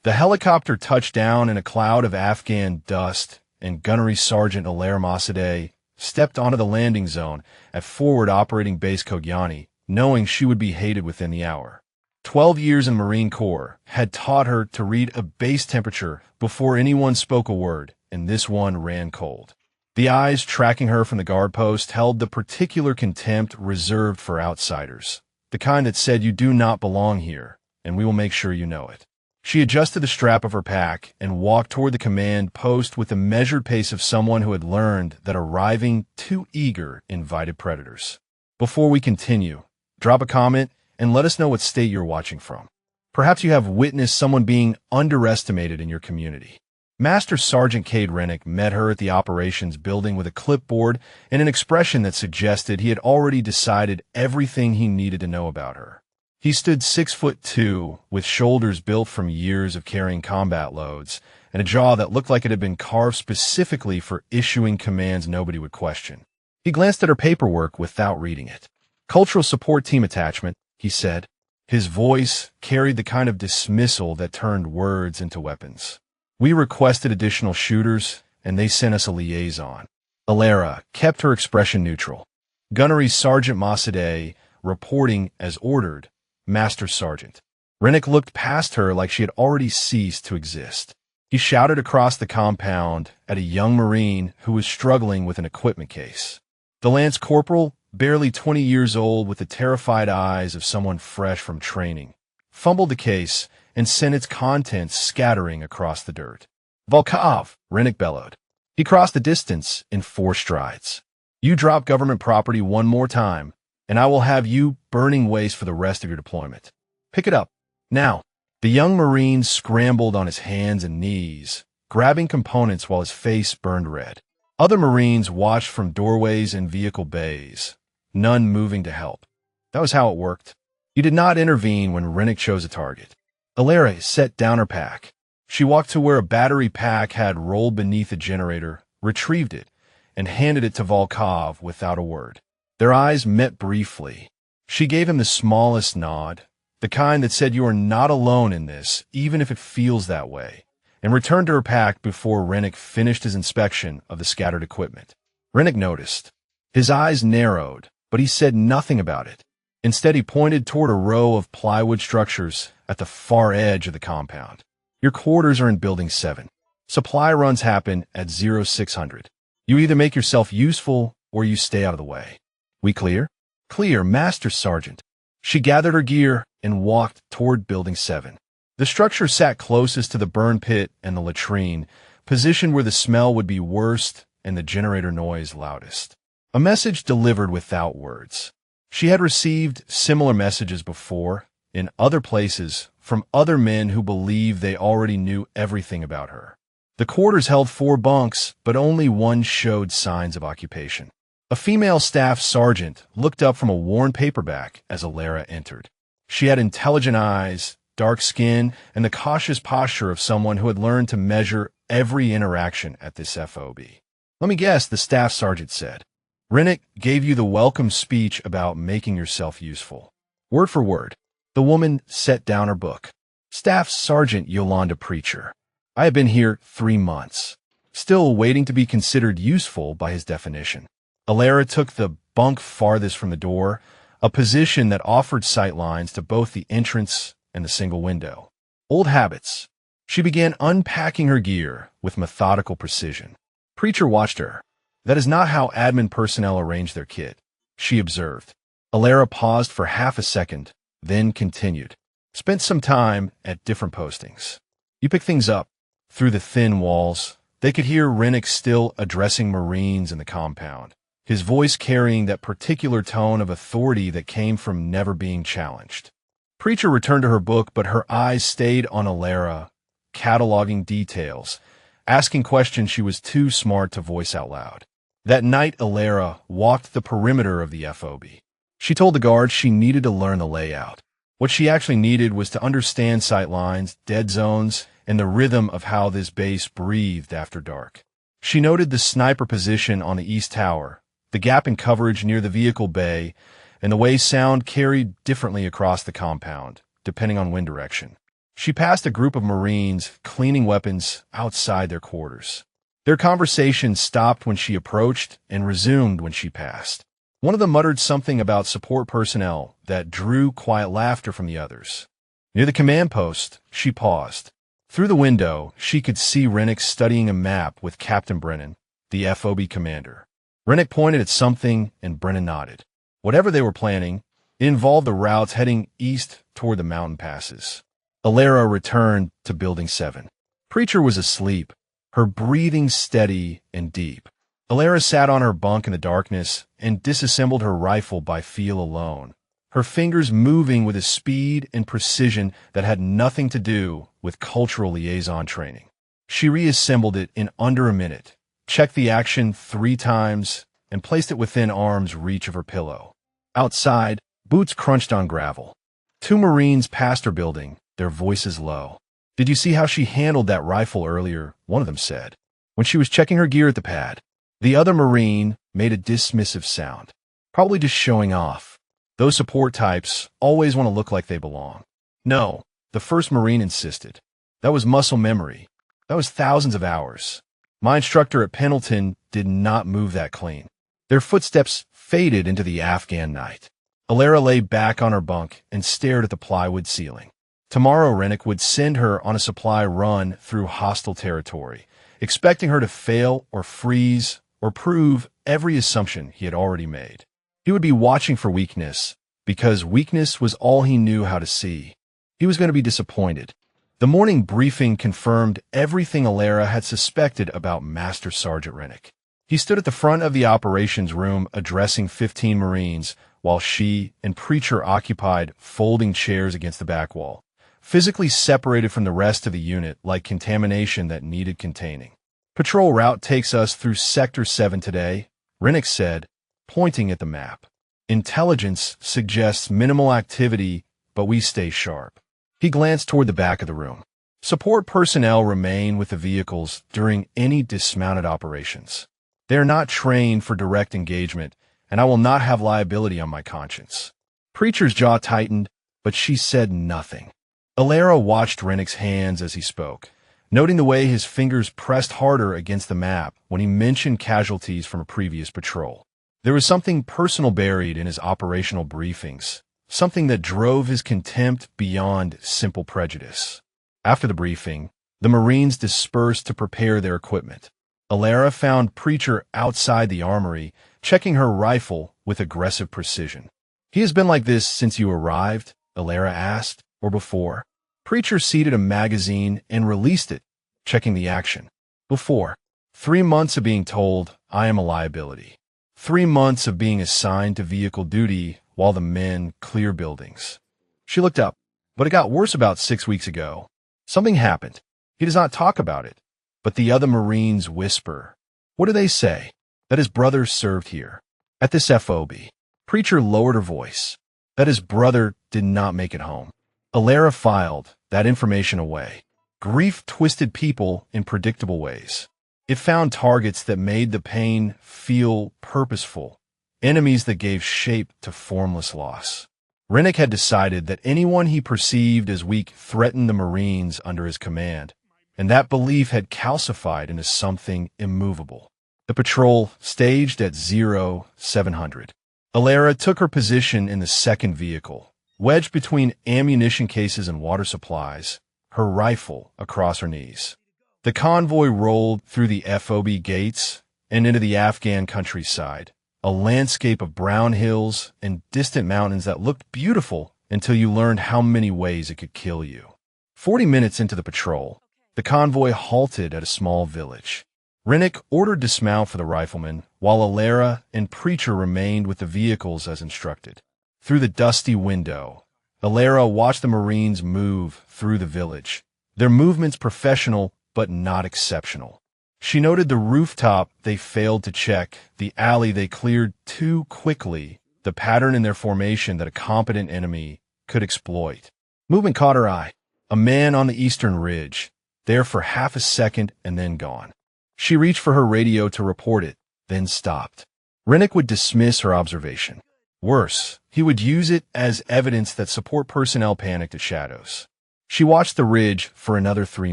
The helicopter touched down in a cloud of Afghan dust, and Gunnery Sergeant Alair Massadeh stepped onto the landing zone at Forward Operating Base Kogyani, knowing she would be hated within the hour. 12 years in Marine Corps had taught her to read a base temperature before anyone spoke a word, and this one ran cold. The eyes tracking her from the guard post held the particular contempt reserved for outsiders, the kind that said you do not belong here, and we will make sure you know it. She adjusted the strap of her pack and walked toward the command post with the measured pace of someone who had learned that arriving too eager invited predators. Before we continue, drop a comment and let us know what state you're watching from. Perhaps you have witnessed someone being underestimated in your community. Master Sergeant Cade Rennick met her at the operations building with a clipboard and an expression that suggested he had already decided everything he needed to know about her. He stood 6'2", with shoulders built from years of carrying combat loads, and a jaw that looked like it had been carved specifically for issuing commands nobody would question. He glanced at her paperwork without reading it. "Cultural Support Team Attachment," he said. His voice carried the kind of dismissal that turned words into weapons. "We requested additional shooters, and they sent us a liaison." Alara kept her expression neutral. "Gunnery Sergeant Massadeh, reporting as ordered, Master Sergeant." Rennick looked past her like she had already ceased to exist. He shouted across the compound at a young Marine who was struggling with an equipment case. The Lance Corporal, barely 20 years old with the terrified eyes of someone fresh from training, fumbled the case and sent its contents scattering across the dirt. "Volkov!" Rennick bellowed. He crossed the distance in 4 strides. "You drop government property one more time, and I will have you burning waste for the rest of your deployment. Pick it up, now." The young Marine scrambled on his hands and knees, grabbing components while his face burned red. Other Marines watched from doorways and vehicle bays, none moving to help. That was how it worked. You did not intervene when Rennick chose a target. Alara set down her pack. She walked to where a battery pack had rolled beneath a generator, retrieved it, and handed it to Volkov without a word. Their eyes met briefly. She gave him the smallest nod, the kind that said you are not alone in this, even if it feels that way, and returned to her pack before Rennick finished his inspection of the scattered equipment. Rennick noticed. His eyes narrowed, but he said nothing about it. Instead, he pointed toward a row of plywood structures at the far edge of the compound. "Your quarters are in Building 7. Supply runs happen at 0600. You either make yourself useful or you stay out of the way. We clear?" "Clear, Master Sergeant." She gathered her gear and walked toward Building 7. The structure sat closest to the burn pit and the latrine, positioned where the smell would be worst and the generator noise loudest. A message delivered without words. She had received similar messages before, in other places, from other men who believed they already knew everything about her. The quarters held 4 bunks, but only one showed signs of occupation. A female staff sergeant looked up from a worn paperback as Alara entered. She had intelligent eyes, dark skin, and the cautious posture of someone who had learned to measure every interaction at this FOB. "Let me guess," the staff sergeant said. "Rennick gave you the welcome speech about making yourself useful." Word for word. The woman set down her book. "Staff Sergeant Yolanda Preacher. I have been here 3 months. Still waiting to be considered useful by his definition." Alara took the bunk farthest from the door, a position that offered sight lines to both the entrance and the single window. Old habits. She began unpacking her gear with methodical precision. Preacher watched her. "That is not how admin personnel arrange their kit," she observed. Alara paused for half a second, then continued. "Spent some time at different postings. You pick things up." Through the thin walls, they could hear Rennick still addressing Marines in the compound, his voice carrying that particular tone of authority that came from never being challenged. Preacher returned to her book, but her eyes stayed on Alara, cataloging details, asking questions she was too smart to voice out loud. That night, Alara walked the perimeter of the FOB. She told the guards she needed to learn the layout. What she actually needed was to understand sight lines, dead zones, and the rhythm of how this base breathed after dark. She noted the sniper position on the east tower, the gap in coverage near the vehicle bay, and the way sound carried differently across the compound, depending on wind direction. She passed a group of Marines cleaning weapons outside their quarters. Their conversation stopped when she approached and resumed when she passed. One of them muttered something about support personnel that drew quiet laughter from the others. Near the command post, she paused. Through the window, she could see Rennick studying a map with Captain Brennan, the FOB commander. Rennick pointed at something and Brennan nodded. Whatever they were planning, it involved the routes heading east toward the mountain passes. Alara returned to Building 7. Preacher was asleep, her breathing steady and deep. Alara sat on her bunk in the darkness and disassembled her rifle by feel alone, her fingers moving with a speed and precision that had nothing to do with cultural liaison training. She reassembled it in under a minute, checked the action 3 times, and placed it within arm's reach of her pillow. Outside, boots crunched on gravel. 2 Marines passed her building, their voices low. "Did you see how she handled that rifle earlier?" one of them said, when she was checking her gear at the pad. The other Marine made a dismissive sound. "Probably just showing off. Those support types always want to look like they belong." "No," the first Marine insisted. "That was muscle memory. That was thousands of hours. My instructor at Pendleton did not move that clean." Their footsteps faded into the Afghan night. Alara lay back on her bunk and stared at the plywood ceiling. Tomorrow Rennick would send her on a supply run through hostile territory, expecting her to fail or freeze or prove every assumption he had already made. He would be watching for weakness, because weakness was all he knew how to see. He was going to be disappointed. The morning briefing confirmed everything Alara had suspected about Master Sergeant Rennick. He stood at the front of the operations room addressing 15 Marines, while she and Preacher occupied folding chairs against the back wall, physically separated from the rest of the unit like contamination that needed containing. "Patrol route takes us through Sector 7 today," Rennick said, pointing at the map. "Intelligence suggests minimal activity, but we stay sharp." He glanced toward the back of the room. "Support personnel remain with the vehicles during any dismounted operations. They are not trained for direct engagement, and I will not have liability on my conscience." Preacher's jaw tightened, but she said nothing. Alara watched Rennick's hands as he spoke, noting the way his fingers pressed harder against the map when he mentioned casualties from a previous patrol. There was something personal buried in his operational briefings, something that drove his contempt beyond simple prejudice. After the briefing, the Marines dispersed to prepare their equipment. Alara found Preacher outside the armory, checking her rifle with aggressive precision. "He has been like this since you arrived?" Alara asked, "or before?" Preacher seated a magazine and released it, checking the action. "Before. 3 months of being told I am a liability. 3 months of being assigned to vehicle duty while the men clear buildings." She looked up, "But it got worse about 6 weeks ago. Something happened. He does not talk about it, but the other Marines whisper." "What do they say?" "That his brother served here, at this FOB." Preacher lowered her voice. "That his brother did not make it home." Alara filed that information away. Grief twisted people in predictable ways. It found targets that made the pain feel purposeful, enemies that gave shape to formless loss. Rennick had decided that anyone he perceived as weak threatened the Marines under his command, and that belief had calcified into something immovable. The patrol staged at 0700. Alara took her position in the second vehicle, wedged between ammunition cases and water supplies, her rifle across her knees. The convoy rolled through the FOB gates and into the Afghan countryside, a landscape of brown hills and distant mountains that looked beautiful until you learned how many ways it could kill you. 40 minutes into the patrol, the convoy halted at a small village. Rennick ordered dismount for the riflemen, while Alara and Preacher remained with the vehicles as instructed. Through the dusty window, Alara watched the Marines move through the village, their movements professional but not exceptional. She noted the rooftop they failed to check, the alley they cleared too quickly, the pattern in their formation that a competent enemy could exploit. Movement caught her eye. A man on the eastern ridge, there for half a second and then gone. She reached for her radio to report it, then stopped. Rennick would dismiss her observation. Worse, he would use it as evidence that support personnel panicked at Shadows. She watched the ridge for another 3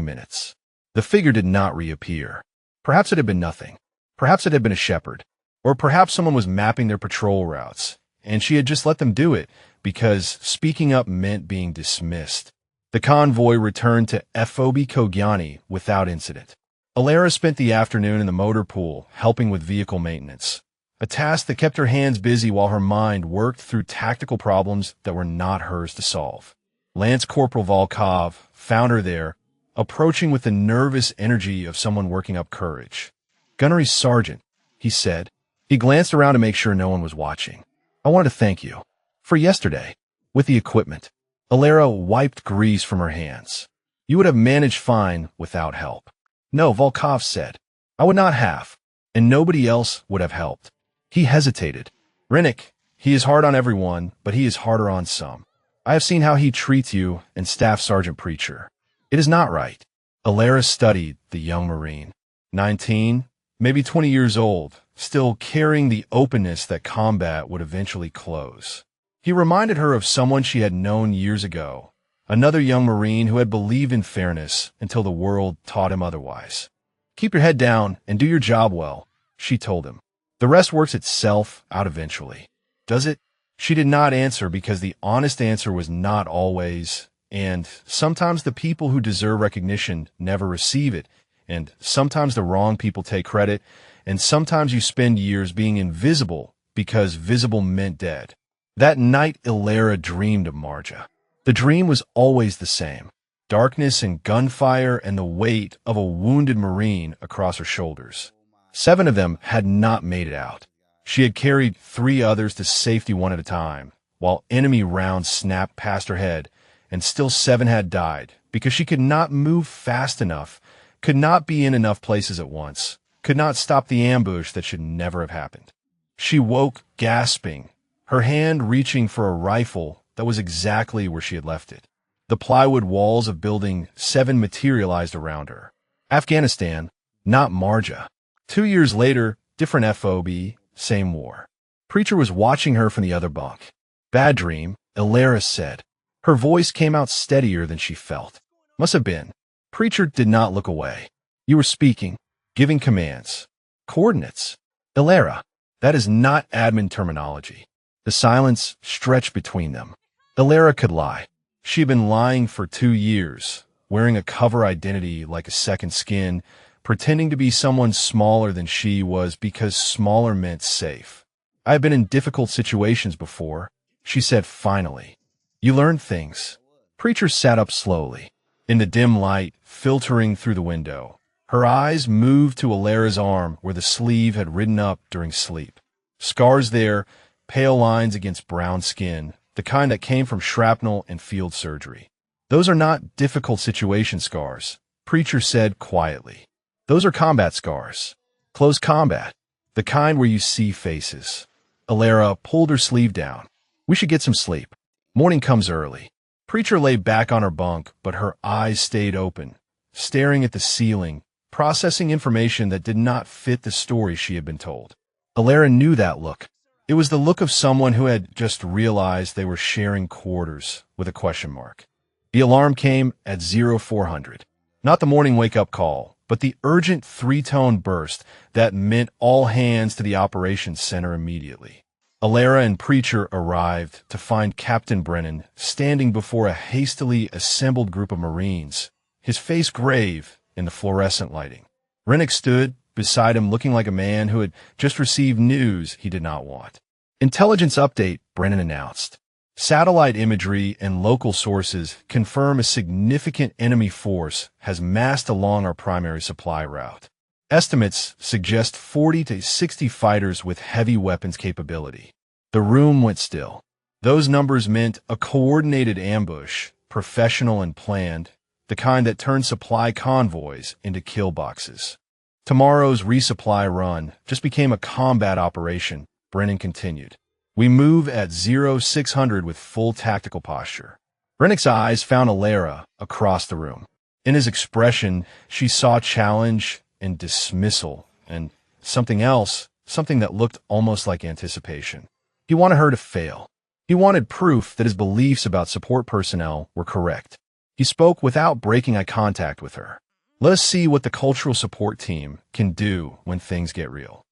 minutes. The figure did not reappear. Perhaps it had been nothing. Perhaps it had been a shepherd. Or perhaps someone was mapping their patrol routes, and she had just let them do it because speaking up meant being dismissed. The convoy returned to FOB Kogyani without incident. Alara spent the afternoon in the motor pool, helping with vehicle maintenance, a task that kept her hands busy while her mind worked through tactical problems that were not hers to solve. Lance Corporal Volkov found her there, approaching with the nervous energy of someone working up courage. "Gunnery Sergeant," he said. He glanced around to make sure no one was watching. "I wanted to thank you for yesterday with the equipment." Alara wiped grease from her hands. "You would have managed fine without help." "No," Volkov said. "I would not have, and nobody else would have helped." He hesitated. "Rennick, he is hard on everyone, but he is harder on some. I have seen how he treats you and Staff Sergeant Preacher. It is not right." Alara studied the young Marine. 19, maybe 20 years old, still carrying the openness that combat would eventually close. He reminded her of someone she had known years ago, another young Marine who had believed in fairness until the world taught him otherwise. "Keep your head down and do your job well," she told him. "The rest works itself out eventually." "Does it?" She did not answer because the honest answer was not always, and sometimes the people who deserve recognition never receive it, and sometimes the wrong people take credit, and sometimes you spend years being invisible because visible meant dead. That night Alara dreamed of Marja. The dream was always the same: darkness and gunfire and the weight of a wounded Marine across her shoulders. 7 of them had not made it out. She had carried 3 others to safety one at a time, while enemy rounds snapped past her head, and still 7 had died because she could not move fast enough, could not be in enough places at once, could not stop the ambush that should never have happened. She woke gasping, her hand reaching for a rifle that was exactly where she had left it. The plywood walls of Building 7 materialized around her. Afghanistan, not Marja. 2 years later, different FOB, same war. Preacher was watching her from the other bunk. "Bad dream," Alara said. Her voice came out steadier than she felt. "Must have been." Preacher did not look away. "You were speaking, giving commands. Coordinates." "Alara, that is not admin terminology." The silence stretched between them. Alara could lie. She had been lying for 2 years, wearing a cover identity like a second skin, pretending to be someone smaller than she was because smaller meant safe. "I have been in difficult situations before," she said finally. "You learn things." Preacher sat up slowly. In the dim light filtering through the window, her eyes moved to Alara's arm where the sleeve had ridden up during sleep. Scars there, pale lines against brown skin, the kind that came from shrapnel and field surgery. "Those are not difficult situation scars," Preacher said quietly. "Those are combat scars. Close combat. The kind where you see faces." Alara pulled her sleeve down. "We should get some sleep. Morning comes early." Preacher lay back on her bunk, but her eyes stayed open, staring at the ceiling, processing information that did not fit the story she had been told. Alara knew that look. It was the look of someone who had just realized they were sharing quarters with a question mark. The alarm came at 0400. Not the morning wake-up call, but the urgent 3-tone burst that meant all hands to the operations center immediately. Alara and Preacher arrived to find Captain Brennan standing before a hastily assembled group of Marines, his face grave in the fluorescent lighting. Rennick stood beside him looking like a man who had just received news he did not want. "Intelligence update," Brennan announced. "Satellite imagery and local sources confirm a significant enemy force has massed along our primary supply route. Estimates suggest 40 to 60 fighters with heavy weapons capability." The room went still. Those numbers meant a coordinated ambush, professional and planned, the kind that turned supply convoys into kill boxes. "Tomorrow's resupply run just became a combat operation," Brennan continued. "We move at 0600 with full tactical posture." Rennick's eyes found Alara across the room. In his expression, she saw challenge and dismissal and something else, something that looked almost like anticipation. He wanted her to fail. He wanted proof that his beliefs about support personnel were correct. He spoke without breaking eye contact with her. Let us see what the cultural support team can do when things get real.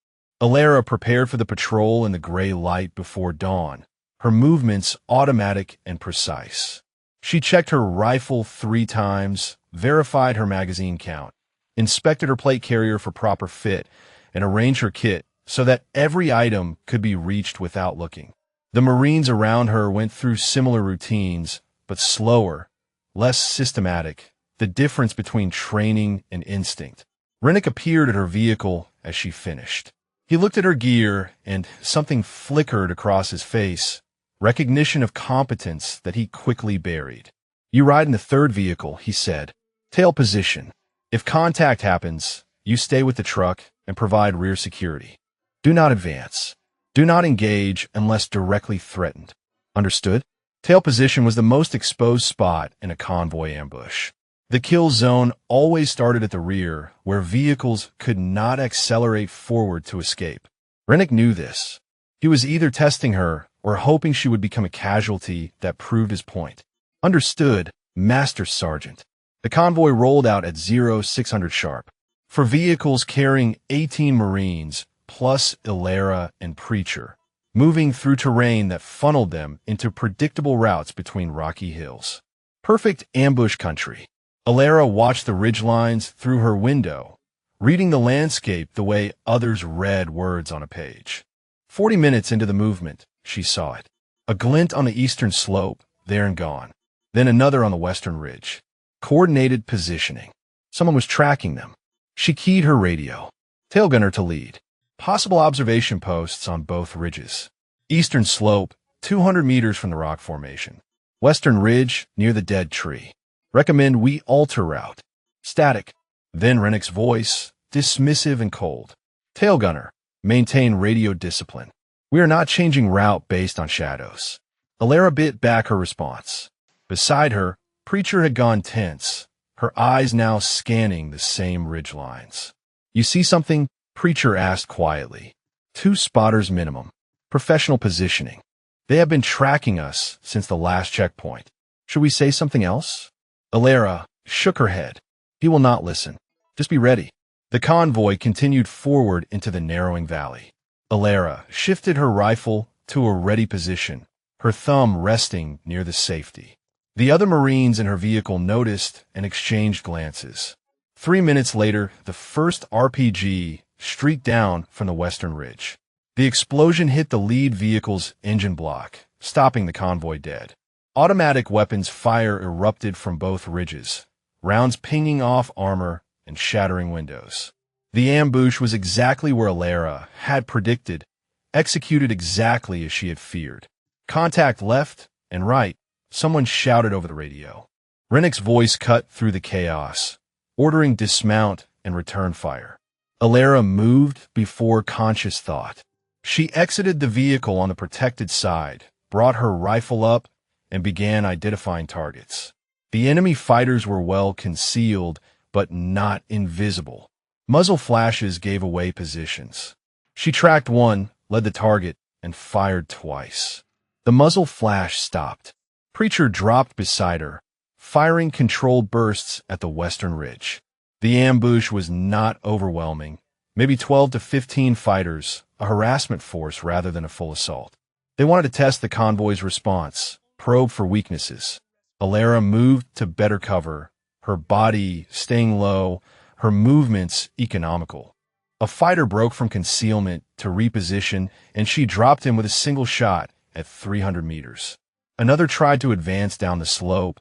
Alara prepared for the patrol in the gray light before dawn, her movements automatic and precise. She checked her rifle 3 times, verified her magazine count, inspected her plate carrier for proper fit, and arranged her kit so that every item could be reached without looking. The Marines around her went through similar routines, but slower, less systematic, the difference between training and instinct. Rennick appeared at her vehicle as she finished. He looked at her gear, and something flickered across his face, recognition of competence that he quickly buried. "You ride in the 3rd vehicle," he said. "Tail position. If contact happens, you stay with the truck and provide rear security. Do not advance. Do not engage unless directly threatened. Understood?" Tail position was the most exposed spot in a convoy ambush. The kill zone always started at the rear, where vehicles could not accelerate forward to escape. Rennick knew this. He was either testing her or hoping she would become a casualty that proved his point. "Understood, Master Sergeant." The convoy rolled out at 0600 sharp. For vehicles carrying 18 Marines, plus Alara and Preacher, moving through terrain that funneled them into predictable routes between rocky hills. Perfect ambush country. Alara watched the ridgelines through her window, reading the landscape the way others read words on a page. 40 minutes into the movement, she saw it. A glint on the eastern slope, there and gone. Then another on the western ridge. Coordinated positioning. Someone was tracking them. She keyed her radio. Tail gunner to lead. Possible observation posts on both ridges. Eastern slope, 200 meters from the rock formation. Western ridge, near the dead tree. Recommend we alter route. Static. Then Rennick's voice, dismissive and cold. Tail gunner, maintain radio discipline. We are not changing route based on shadows. Alara bit back her response. Beside her, Preacher had gone tense, her eyes now scanning the same ridgelines. "You see something?" Preacher asked quietly. 2 spotters minimum. Professional positioning. They have been tracking us since the last checkpoint. Should we say something else? Alara shook her head. He will not listen. Just be ready. The convoy continued forward into the narrowing valley. Alara shifted her rifle to a ready position, her thumb resting near the safety. The other Marines in her vehicle noticed and exchanged glances. 3 minutes later, the first RPG streaked down from the western ridge. The explosion hit the lead vehicle's engine block, stopping the convoy dead. Automatic weapons fire erupted from both ridges, rounds pinging off armor and shattering windows. The ambush was exactly where Alara had predicted, executed exactly as she had feared. Contact left and right, someone shouted over the radio. Rennick's voice cut through the chaos, ordering dismount and return fire. Alara moved before conscious thought. She exited the vehicle on the protected side, brought her rifle up, and began identifying targets. The enemy fighters were well concealed, but not invisible. Muzzle flashes gave away positions. She tracked one, led the target, and fired twice. The muzzle flash stopped. Preacher dropped beside her, firing controlled bursts at the western ridge. The ambush was not overwhelming. Maybe 12 to 15 fighters, a harassment force rather than a full assault. They wanted to test the convoy's response, probe for weaknesses. Alara moved to better cover, her body staying low, her movements economical. A fighter broke from concealment to reposition, and she dropped him with a single shot at 300 meters. Another tried to advance down the slope,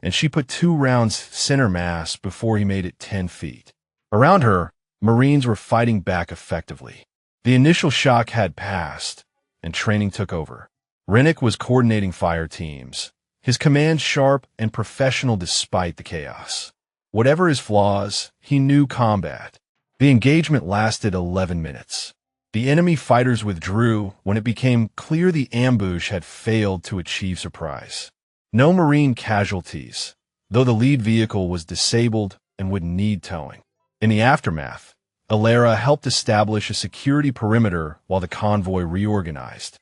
and she put 2 rounds center mass before he made it 10 feet. Around her, Marines were fighting back effectively. The initial shock had passed, and training took over. Rennick was coordinating fire teams, his command sharp and professional despite the chaos. Whatever his flaws, he knew combat. The engagement lasted 11 minutes. The enemy fighters withdrew when it became clear the ambush had failed to achieve surprise. No Marine casualties, though the lead vehicle was disabled and would need towing. In the aftermath, Alara helped establish a security perimeter while the convoy reorganized.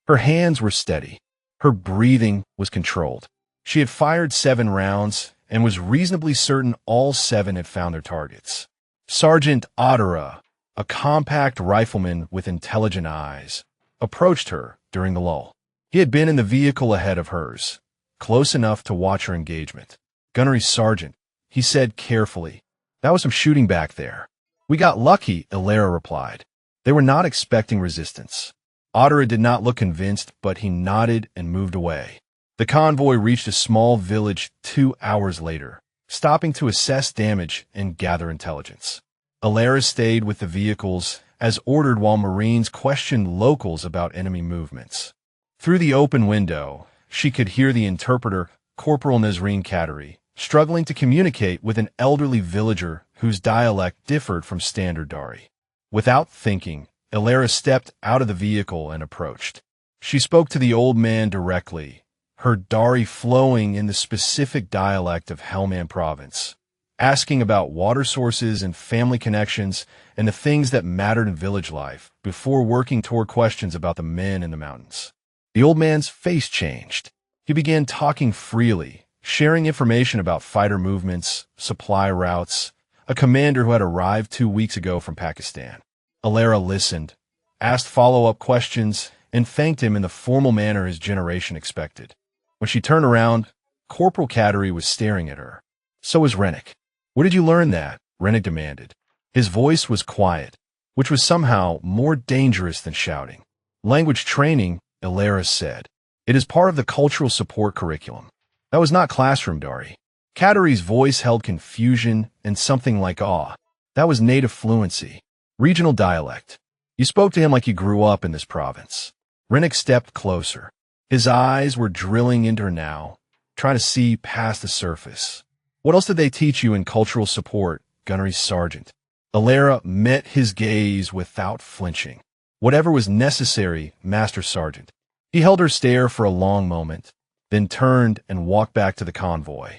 Her hands were steady. Her breathing was controlled. She had fired 7 rounds, and was reasonably certain all 7 had found their targets. Sergeant Adara, a compact rifleman with intelligent eyes, approached her during the lull. He had been in the vehicle ahead of hers, close enough to watch her engagement. "Gunnery Sergeant," he said carefully. "That was some shooting back there." "We got lucky," Ilera replied. They were not expecting resistance. Adara did not look convinced, but he nodded and moved away. The convoy reached a small village 2 hours later, stopping to assess damage and gather intelligence. Ilera stayed with the vehicles as ordered while Marines questioned locals about enemy movements. Through the open window, she could hear the interpreter, Corporal Nazreen Qadri, struggling to communicate with an elderly villager whose dialect differed from standard Dari. Without thinking, Ilera stepped out of the vehicle and approached. She spoke to the old man directly, her Dari flowing in the specific dialect of Helmand province, asking about water sources and family connections and the things that mattered in village life before working toward questions about the men in the mountains. The old man's face changed. He began talking freely, sharing information about fighter movements, supply routes, a commander who had arrived 2 weeks ago from Pakistan. Ilera listened, asked follow-up questions, and thanked him in the formal manner his generation expected. When she turned around, Corporal Qadri was staring at her. So was Rennick. "Where did you learn that?" Rennick demanded. His voice was quiet, which was somehow more dangerous than shouting. "Language training," Ilera said. "It is part of the cultural support curriculum." That was not classroom Dari. Qadri's voice held confusion and something like awe. That was native fluency. Regional dialect. "You spoke to him like you grew up in this province." Rennick stepped closer. His eyes were drilling into her now, trying to see past the surface. "What else did they teach you in cultural support, Gunnery Sergeant?" Ilera met his gaze without flinching. "Whatever was necessary, Master Sergeant." He held her stare for a long moment, then turned and walked back to the convoy.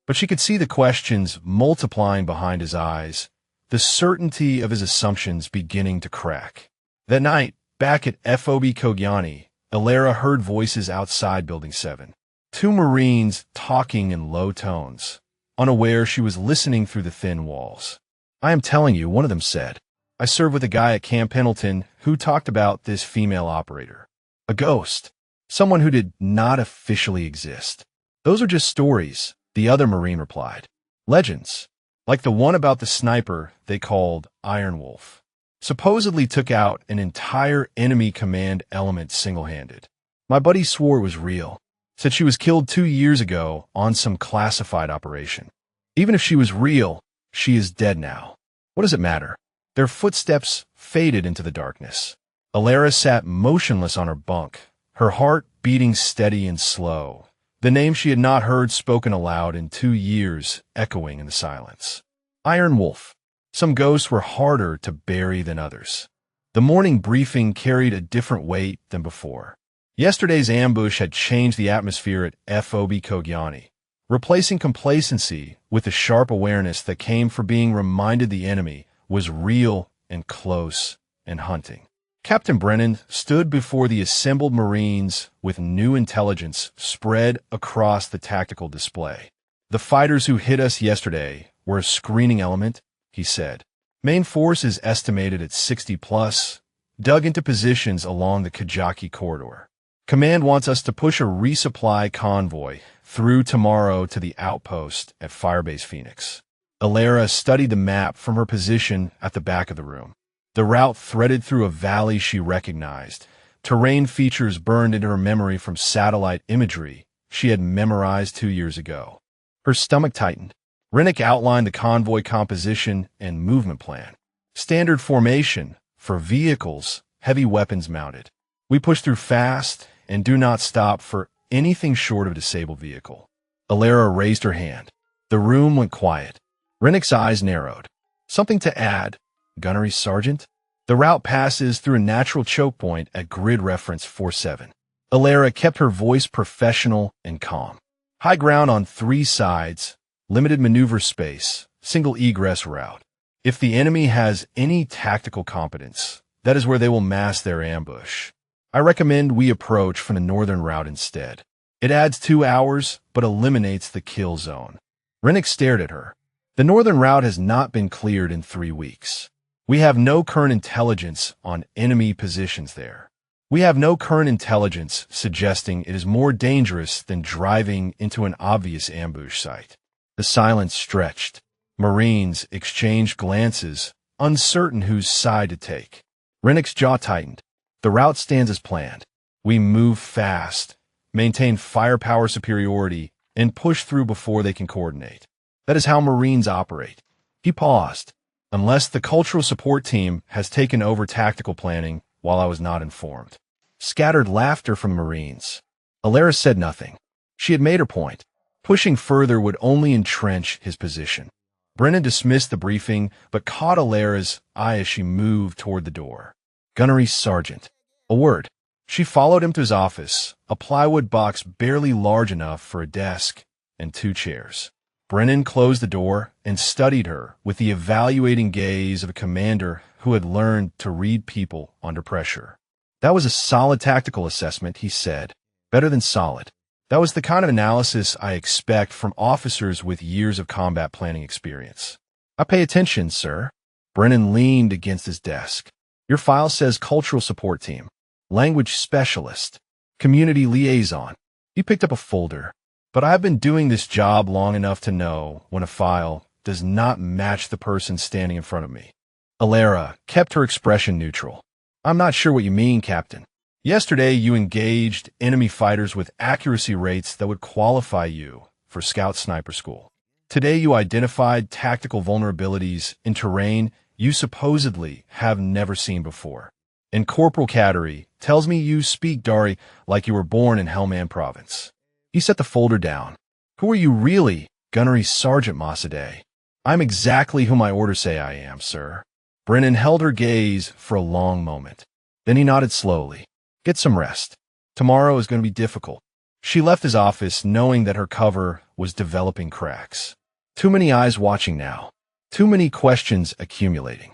But she could see the questions multiplying behind his eyes, the certainty of his assumptions beginning to crack. That night, back at FOB Kogyani, Ilera heard voices outside Building 7. 2 Marines talking in low tones, unaware she was listening through the thin walls. "I am telling you," one of them said. "I served with a guy at Camp Pendleton who talked about this female operator. A ghost. Someone who did not officially exist." "Those are just stories," the other Marine replied. "Legends. Like the one about the sniper they called Iron Wolf. Supposedly took out an entire enemy command element single-handed. My buddy swore it was real. Said she was killed 2 years ago on some classified operation. Even if she was real, she is dead now. What does it matter?" Their footsteps faded into the darkness. Ilera sat motionless on her bunk, her heart beating steady and slow, the name she had not heard spoken aloud in 2 years echoing in the silence. Iron Wolf. Some ghosts were harder to bury than others. The morning briefing carried a different weight than before. Yesterday's ambush had changed the atmosphere at FOB Kogyani, replacing complacency with the sharp awareness that came from being reminded the enemy was real and close and hunting. Captain Brennan stood before the assembled Marines with new intelligence spread across the tactical display. "The fighters who hit us yesterday were a screening element," he said. "Main force is estimated at 60 plus, dug into positions along the Kajaki corridor. Command wants us to push a resupply convoy through tomorrow to the outpost at Firebase Phoenix." Ilera studied the map from her position at the back of the room. The route threaded through a valley she recognized, terrain features burned into her memory from satellite imagery she had memorized 2 years ago. Her stomach tightened. Rennick outlined the convoy composition and movement plan. Standard formation for vehicles, heavy weapons mounted. "We push through fast and do not stop for anything short of a disabled vehicle." Ilera raised her hand. The room went quiet. Rennick's eyes narrowed. "Something to add, Gunnery Sergeant?" "The route passes through a natural choke point at grid reference 47. Ilera kept her voice professional and calm. "High ground on 3 sides, limited maneuver space, single egress route. If the enemy has any tactical competence, that is where they will mass their ambush. I recommend we approach from the northern route instead. It adds 2 hours, but eliminates the kill zone." Rennick stared at her. The northern route has not been cleared in 3 weeks. We have no current intelligence on enemy positions there. We have no current intelligence suggesting it is more dangerous than driving into an obvious ambush site. The silence stretched. Marines exchanged glances, uncertain whose side to take. Rennick's jaw tightened. The route stands as planned. We move fast, maintain firepower superiority, and push through before they can coordinate. That is how Marines operate. He paused. Unless the cultural support team has taken over tactical planning while I was not informed. Scattered laughter from Marines. Alara said nothing. She had made her point. Pushing further would only entrench his position. Brennan dismissed the briefing, but caught Alara's eye as she moved toward the door. Gunnery Sergeant. A word. She followed him to his office, a plywood box barely large enough for a desk and 2 chairs. Brennan closed the door and studied her with the evaluating gaze of a commander who had learned to read people under pressure. That was a solid tactical assessment, he said. Better than solid. That was the kind of analysis I expect from officers with years of combat planning experience. I pay attention, sir. Brennan leaned against his desk. Your file says cultural support team, language specialist, community liaison. He picked up a folder. But I've been doing this job long enough to know when a file does not match the person standing in front of me. Alara kept her expression neutral. I'm not sure what you mean, Captain. Yesterday, you engaged enemy fighters with accuracy rates that would qualify you for Scout Sniper School. Today, you identified tactical vulnerabilities in terrain you supposedly have never seen before. And Corporal Cattery tells me you speak Dari like you were born in Helmand Province. He set the folder down. Who are you really, Gunnery Sergeant Mossadegh? I'm exactly who my orders say I am, sir. Brennan held her gaze for a long moment. Then he nodded slowly. Get some rest. Tomorrow is going to be difficult. She left his office knowing that her cover was developing cracks. Too many eyes watching now. Too many questions accumulating.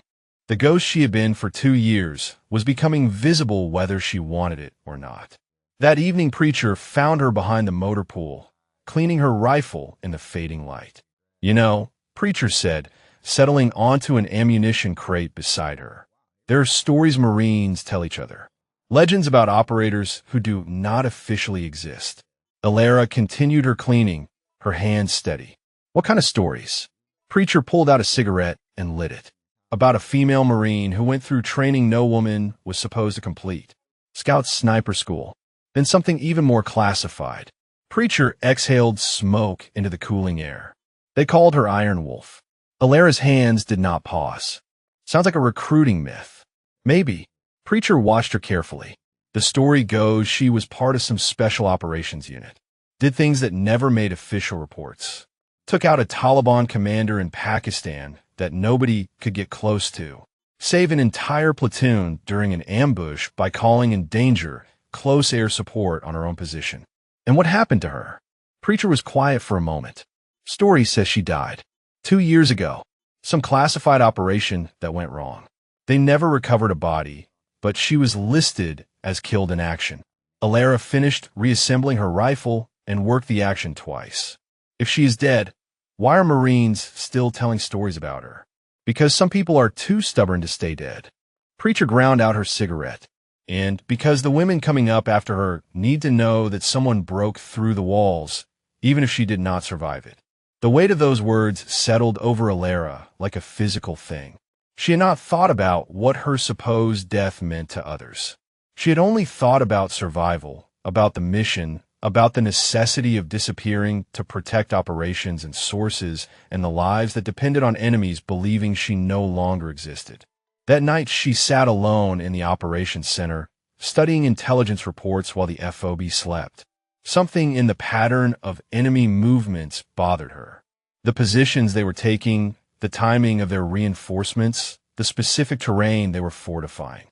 The ghost she had been for 2 years was becoming visible whether she wanted it or not. That evening, Preacher found her behind the motor pool, cleaning her rifle in the fading light. You know, Preacher said, settling onto an ammunition crate beside her. There are stories Marines tell each other. Legends about operators who do not officially exist. Alara continued her cleaning, her hands steady. What kind of stories? Preacher pulled out a cigarette and lit it. About a female Marine who went through training no woman was supposed to complete. Scout Sniper School. Then something even more classified. Preacher exhaled smoke into the cooling air. They called her Iron Wolf. Alara's hands did not pause. Sounds like a recruiting myth. Maybe. Preacher watched her carefully. The story goes she was part of some special operations unit. Did things that never made official reports. Took out a Taliban commander in Pakistan that nobody could get close to. Saved an entire platoon during an ambush by calling in danger close air support on her own position. And what happened to her? Preacher was quiet for a moment. Story says she died 2 years ago. Some classified operation that went wrong. They never recovered a body, but she was listed as killed in action. Alara finished reassembling her rifle and worked the action twice. If she is dead, why are Marines still telling stories about her? Because some people are too stubborn to stay dead. Preacher ground out her cigarette. And because the women coming up after her need to know that someone broke through the walls, even if she did not survive it. The weight of those words settled over Alara like a physical thing. She had not thought about what her supposed death meant to others. She had only thought about survival, about the mission, about the necessity of disappearing to protect operations and sources and the lives that depended on enemies believing she no longer existed. That night, she sat alone in the operations center, studying intelligence reports while the FOB slept. Something in the pattern of enemy movements bothered her. The positions they were taking, the timing of their reinforcements, the specific terrain they were fortifying.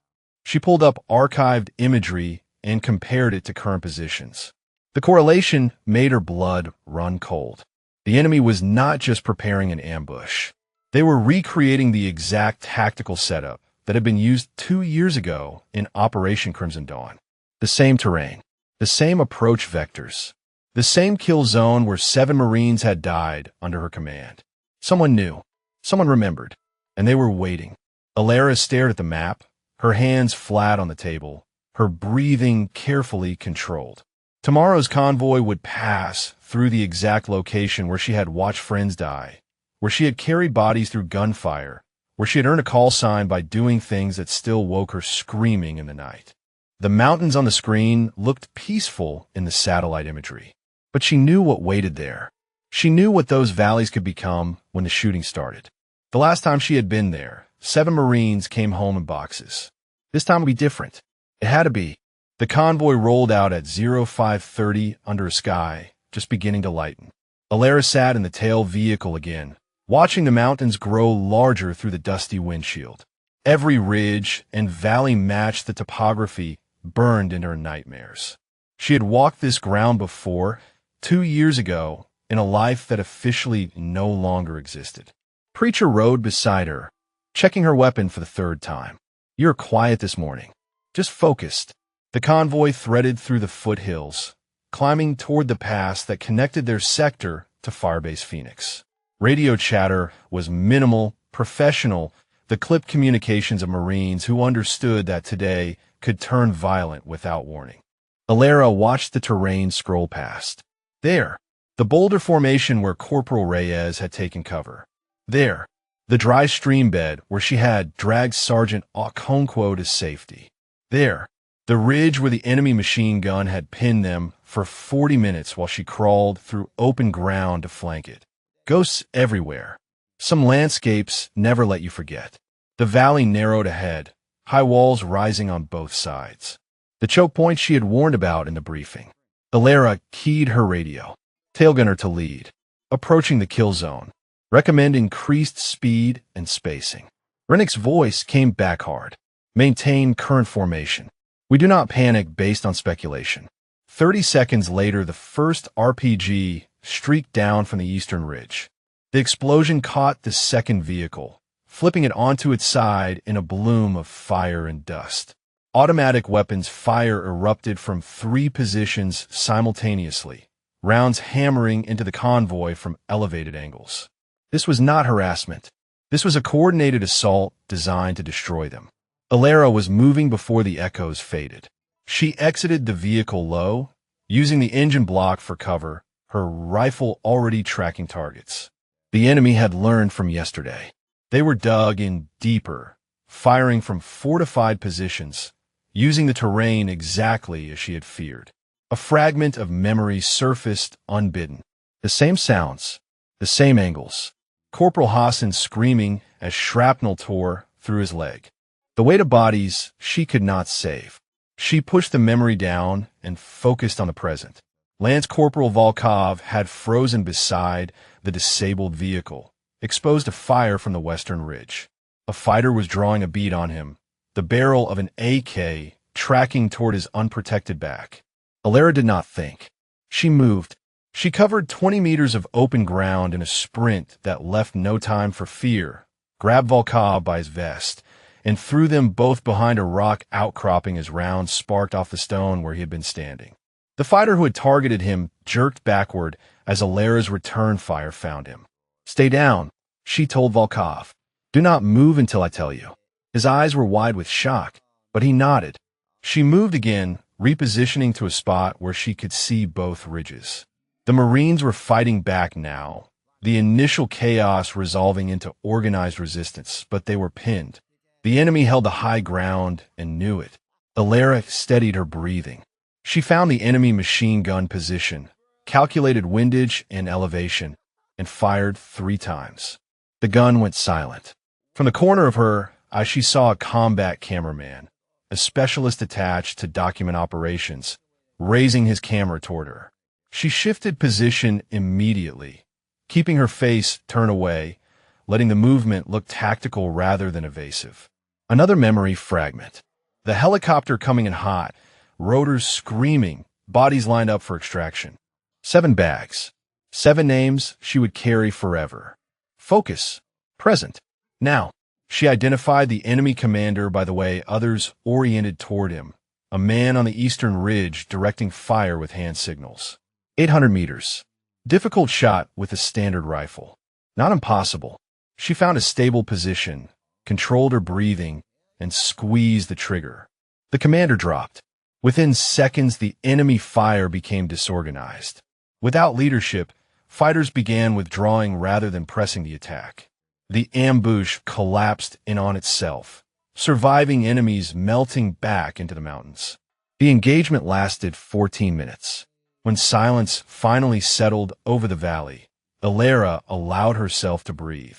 She pulled up archived imagery and compared it to current positions. The correlation made her blood run cold. The enemy was not just preparing an ambush. They were recreating the exact tactical setup that had been used 2 years ago in Operation Crimson Dawn. The same terrain, the same approach vectors. The same kill zone where 7 Marines had died under her command. Someone knew. Someone remembered. And they were waiting. Alara stared at the map, her hands flat on the table, her breathing carefully controlled. Tomorrow's convoy would pass through the exact location where she had watched friends die, where she had carried bodies through gunfire, where she had earned a call sign by doing things that still woke her screaming in the night. The mountains on the screen looked peaceful in the satellite imagery, but she knew what waited there. She knew what those valleys could become when the shooting started. The last time she had been there, 7 Marines came home in boxes. This time would be different. It had to be. The convoy rolled out at 0530 under a sky just beginning to lighten. Alara sat in the tail vehicle again, watching the mountains grow larger through the dusty windshield. Every ridge and valley matched the topography burned into her nightmares. She had walked this ground before, 2 years ago, in a life that officially no longer existed. Preacher rode beside her, checking her weapon for the 3rd time. "You're quiet this morning. Just focused." The convoy threaded through the foothills, climbing toward the pass that connected their sector to Firebase Phoenix. Radio chatter was minimal, professional, the clipped communications of Marines who understood that today could turn violent without warning. Alara watched the terrain scroll past. There, the boulder formation where Corporal Reyes had taken cover. There, the dry stream bed where she had dragged Sergeant Okonkwo to safety. There, the ridge where the enemy machine gun had pinned them for 40 minutes while she crawled through open ground to flank it. Ghosts everywhere. Some landscapes never let you forget. The valley narrowed ahead, high walls rising on both sides. The choke point she had warned about in the briefing. Alara keyed her radio. Tailgunner to lead. Approaching the kill zone. Recommend increased speed and spacing. Rennick's voice came back hard. Maintain current formation. We do not panic based on speculation. 30 seconds later, the first RPG streaked down from the eastern ridge. The explosion caught the second vehicle, flipping it onto its side in a bloom of fire and dust. Automatic weapons fire erupted from 3 positions simultaneously, rounds hammering into the convoy from elevated angles. This was not harassment. This was a coordinated assault designed to destroy them. Alara was moving before the echoes faded. She exited the vehicle low, using the engine block for cover, her rifle already tracking targets. The enemy had learned from yesterday. They were dug in deeper, firing from fortified positions, using the terrain exactly as she had feared. A fragment of memory surfaced unbidden. The same sounds, the same angles. Corporal Hassan screaming as shrapnel tore through his leg. The weight of bodies she could not save. She pushed the memory down and focused on the present. Lance Corporal Volkov had frozen beside the disabled vehicle, exposed to fire from the western ridge. A fighter was drawing a bead on him, the barrel of an AK tracking toward his unprotected back. Alara did not think. She moved. She covered 20 meters of open ground in a sprint that left no time for fear, grabbed Volkov by his vest, and threw them both behind a rock outcropping as rounds sparked off the stone where he had been standing. The fighter who had targeted him jerked backward as Alara's return fire found him. "Stay down," she told Volkov. "Do not move until I tell you." His eyes were wide with shock, but he nodded. She moved again, repositioning to a spot where she could see both ridges. The Marines were fighting back now, the initial chaos resolving into organized resistance, but they were pinned. The enemy held the high ground and knew it. Alara steadied her breathing. She found the enemy machine gun position, calculated windage and elevation, and fired 3 times. The gun went silent. From the corner of her eye, she saw a combat cameraman, a specialist attached to document operations, raising his camera toward her. She shifted position immediately, keeping her face turned away, letting the movement look tactical rather than evasive. Another memory fragment. The helicopter coming in hot, rotors screaming, bodies lined up for extraction. 7 bags. 7 names she would carry forever. Focus. Present. Now. She identified the enemy commander by the way others oriented toward him, a man on the eastern ridge directing fire with hand signals. 800 meters. Difficult shot with a standard rifle. Not impossible. She found a stable position, controlled her breathing, and squeezed the trigger. The commander dropped. Within seconds, the enemy fire became disorganized. Without leadership, fighters began withdrawing rather than pressing the attack. The ambush collapsed in on itself, surviving enemies melting back into the mountains. The engagement lasted 14 minutes. When silence finally settled over the valley, Alara allowed herself to breathe.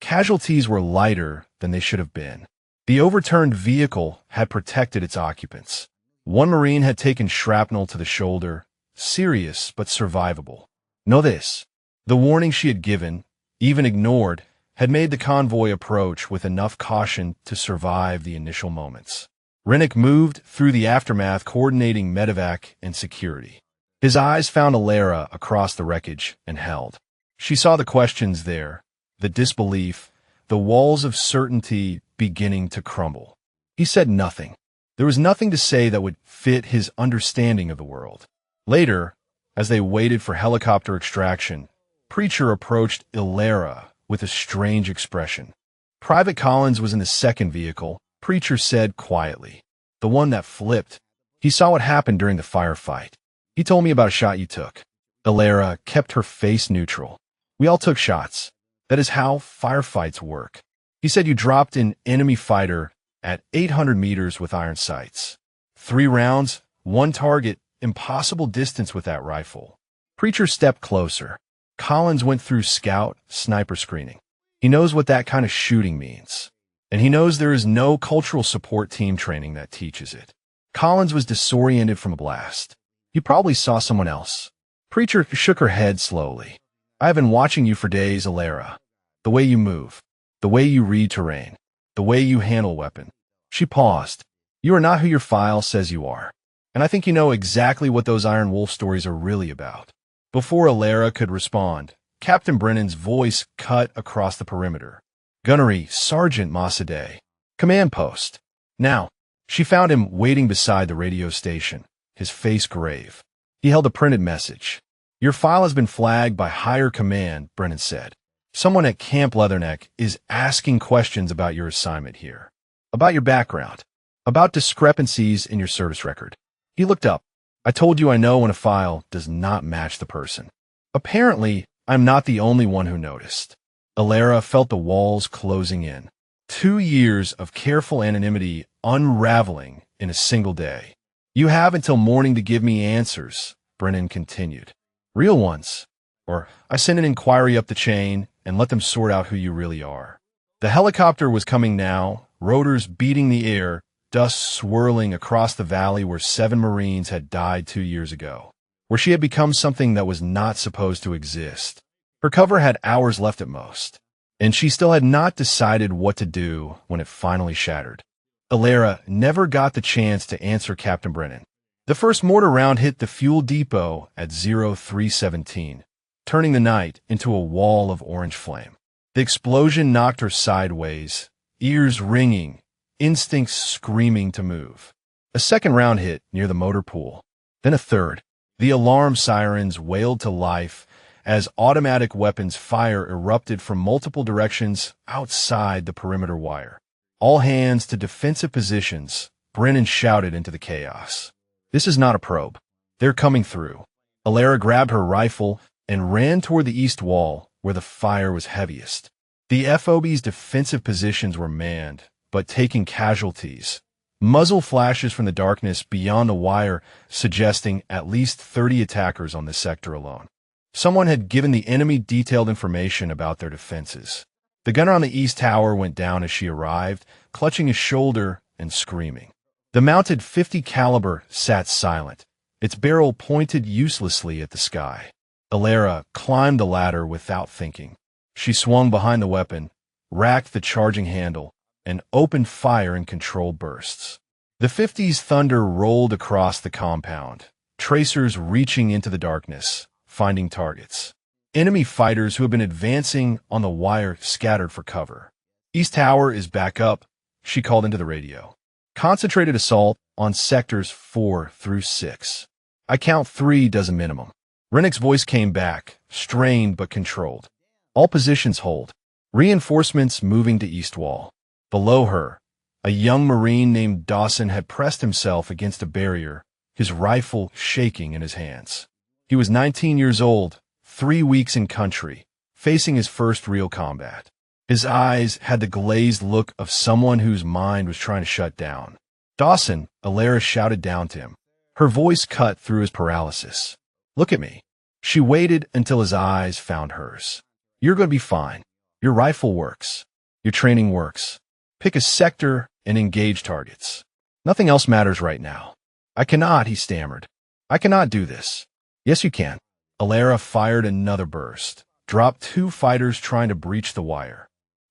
Casualties were lighter than they should have been. The overturned vehicle had protected its occupants. One Marine had taken shrapnel to the shoulder, serious but survivable. Know this, the warning she had given, even ignored, had made the convoy approach with enough caution to survive the initial moments. Rennick moved through the aftermath, coordinating medevac and security. His eyes found Alara across the wreckage and held. She saw the questions there, the disbelief, the walls of certainty beginning to crumble. He said nothing. There was nothing to say that would fit his understanding of the world. Later, as they waited for helicopter extraction, Preacher approached Alara with a strange expression. Private Collins was in the second vehicle, Preacher said quietly. The one that flipped. He saw what happened during the firefight. He told me about a shot you took. Alara kept her face neutral. We all took shots. That is how firefights work. He said you dropped an enemy fighter at 800 meters with iron sights. 3 rounds, 1 target, impossible distance with that rifle. Preacher stepped closer. Collins went through scout, sniper screening. He knows what that kind of shooting means. And he knows there is no cultural support team training that teaches it. Collins was disoriented from a blast. You probably saw someone else. Preacher shook her head slowly. I have been watching you for days, Alara. The way you move, the way you read terrain, the way you handle weapon. She paused. You are not who your file says you are. And I think you know exactly what those Iron Wolf stories are really about. Before Alara could respond, Captain Brennan's voice cut across the perimeter. Gunnery, Sergeant Mossadegh. Command post. Now, she found him waiting beside the radio station, his face grave. He held a printed message. Your file has been flagged by higher command, Brennan said. Someone at Camp Leatherneck is asking questions about your assignment here, about your background, about discrepancies in your service record. He looked up. I told you I know when a file does not match the person. Apparently, I'm not the only one who noticed. Alara felt the walls closing in. 2 years of careful anonymity unraveling in a single day. You have until morning to give me answers, Brennan continued. Real ones. Or I send an inquiry up the chain and let them sort out who you really are. The helicopter was coming now, rotors beating the air, dust swirling across the valley where 7 Marines had died 2 years ago, where she had become something that was not supposed to exist. Her cover had hours left at most, and she still had not decided what to do when it finally shattered. Alara never got the chance to answer Captain Brennan. The first mortar round hit the fuel depot at 0317, turning the night into a wall of orange flame. The explosion knocked her sideways, ears ringing, instincts screaming to move. A second round hit near the motor pool, then a third. The alarm sirens wailed to life as automatic weapons fire erupted from multiple directions outside the perimeter wire. All hands to defensive positions, Brennan shouted into the chaos. This is not a probe. They're coming through. Alara grabbed her rifle and ran toward the east wall where the fire was heaviest. The FOB's defensive positions were manned, but taking casualties. Muzzle flashes from the darkness beyond the wire suggesting at least 30 attackers on this sector alone. Someone had given the enemy detailed information about their defenses. The gunner on the east tower went down as she arrived, clutching his shoulder and screaming. The mounted .50 caliber sat silent, its barrel pointed uselessly at the sky. Alara climbed the ladder without thinking. She swung behind the weapon, racked the charging handle, and opened fire in controlled bursts. The .50's thunder rolled across the compound, tracers reaching into the darkness, finding targets. Enemy fighters who had been advancing on the wire scattered for cover. East Tower is back up, she called into the radio. Concentrated assault on sectors 4 through 6. I count 3 dozen minimum. Rennick's voice came back, strained but controlled. All positions hold. Reinforcements moving to East Wall. Below her, a young Marine named Dawson had pressed himself against a barrier, his rifle shaking in his hands. He was 19 years old, 3 weeks in country, facing his first real combat. His eyes had the glazed look of someone whose mind was trying to shut down. "Dawson," Alara shouted down to him. Her voice cut through his paralysis. "Look at me." She waited until his eyes found hers. "You're going to be fine. Your rifle works. Your training works. Pick a sector and engage targets. Nothing else matters right now." "I cannot," he stammered. "I cannot do this." "Yes, you can." Alara fired another burst, dropped 2 fighters trying to breach the wire.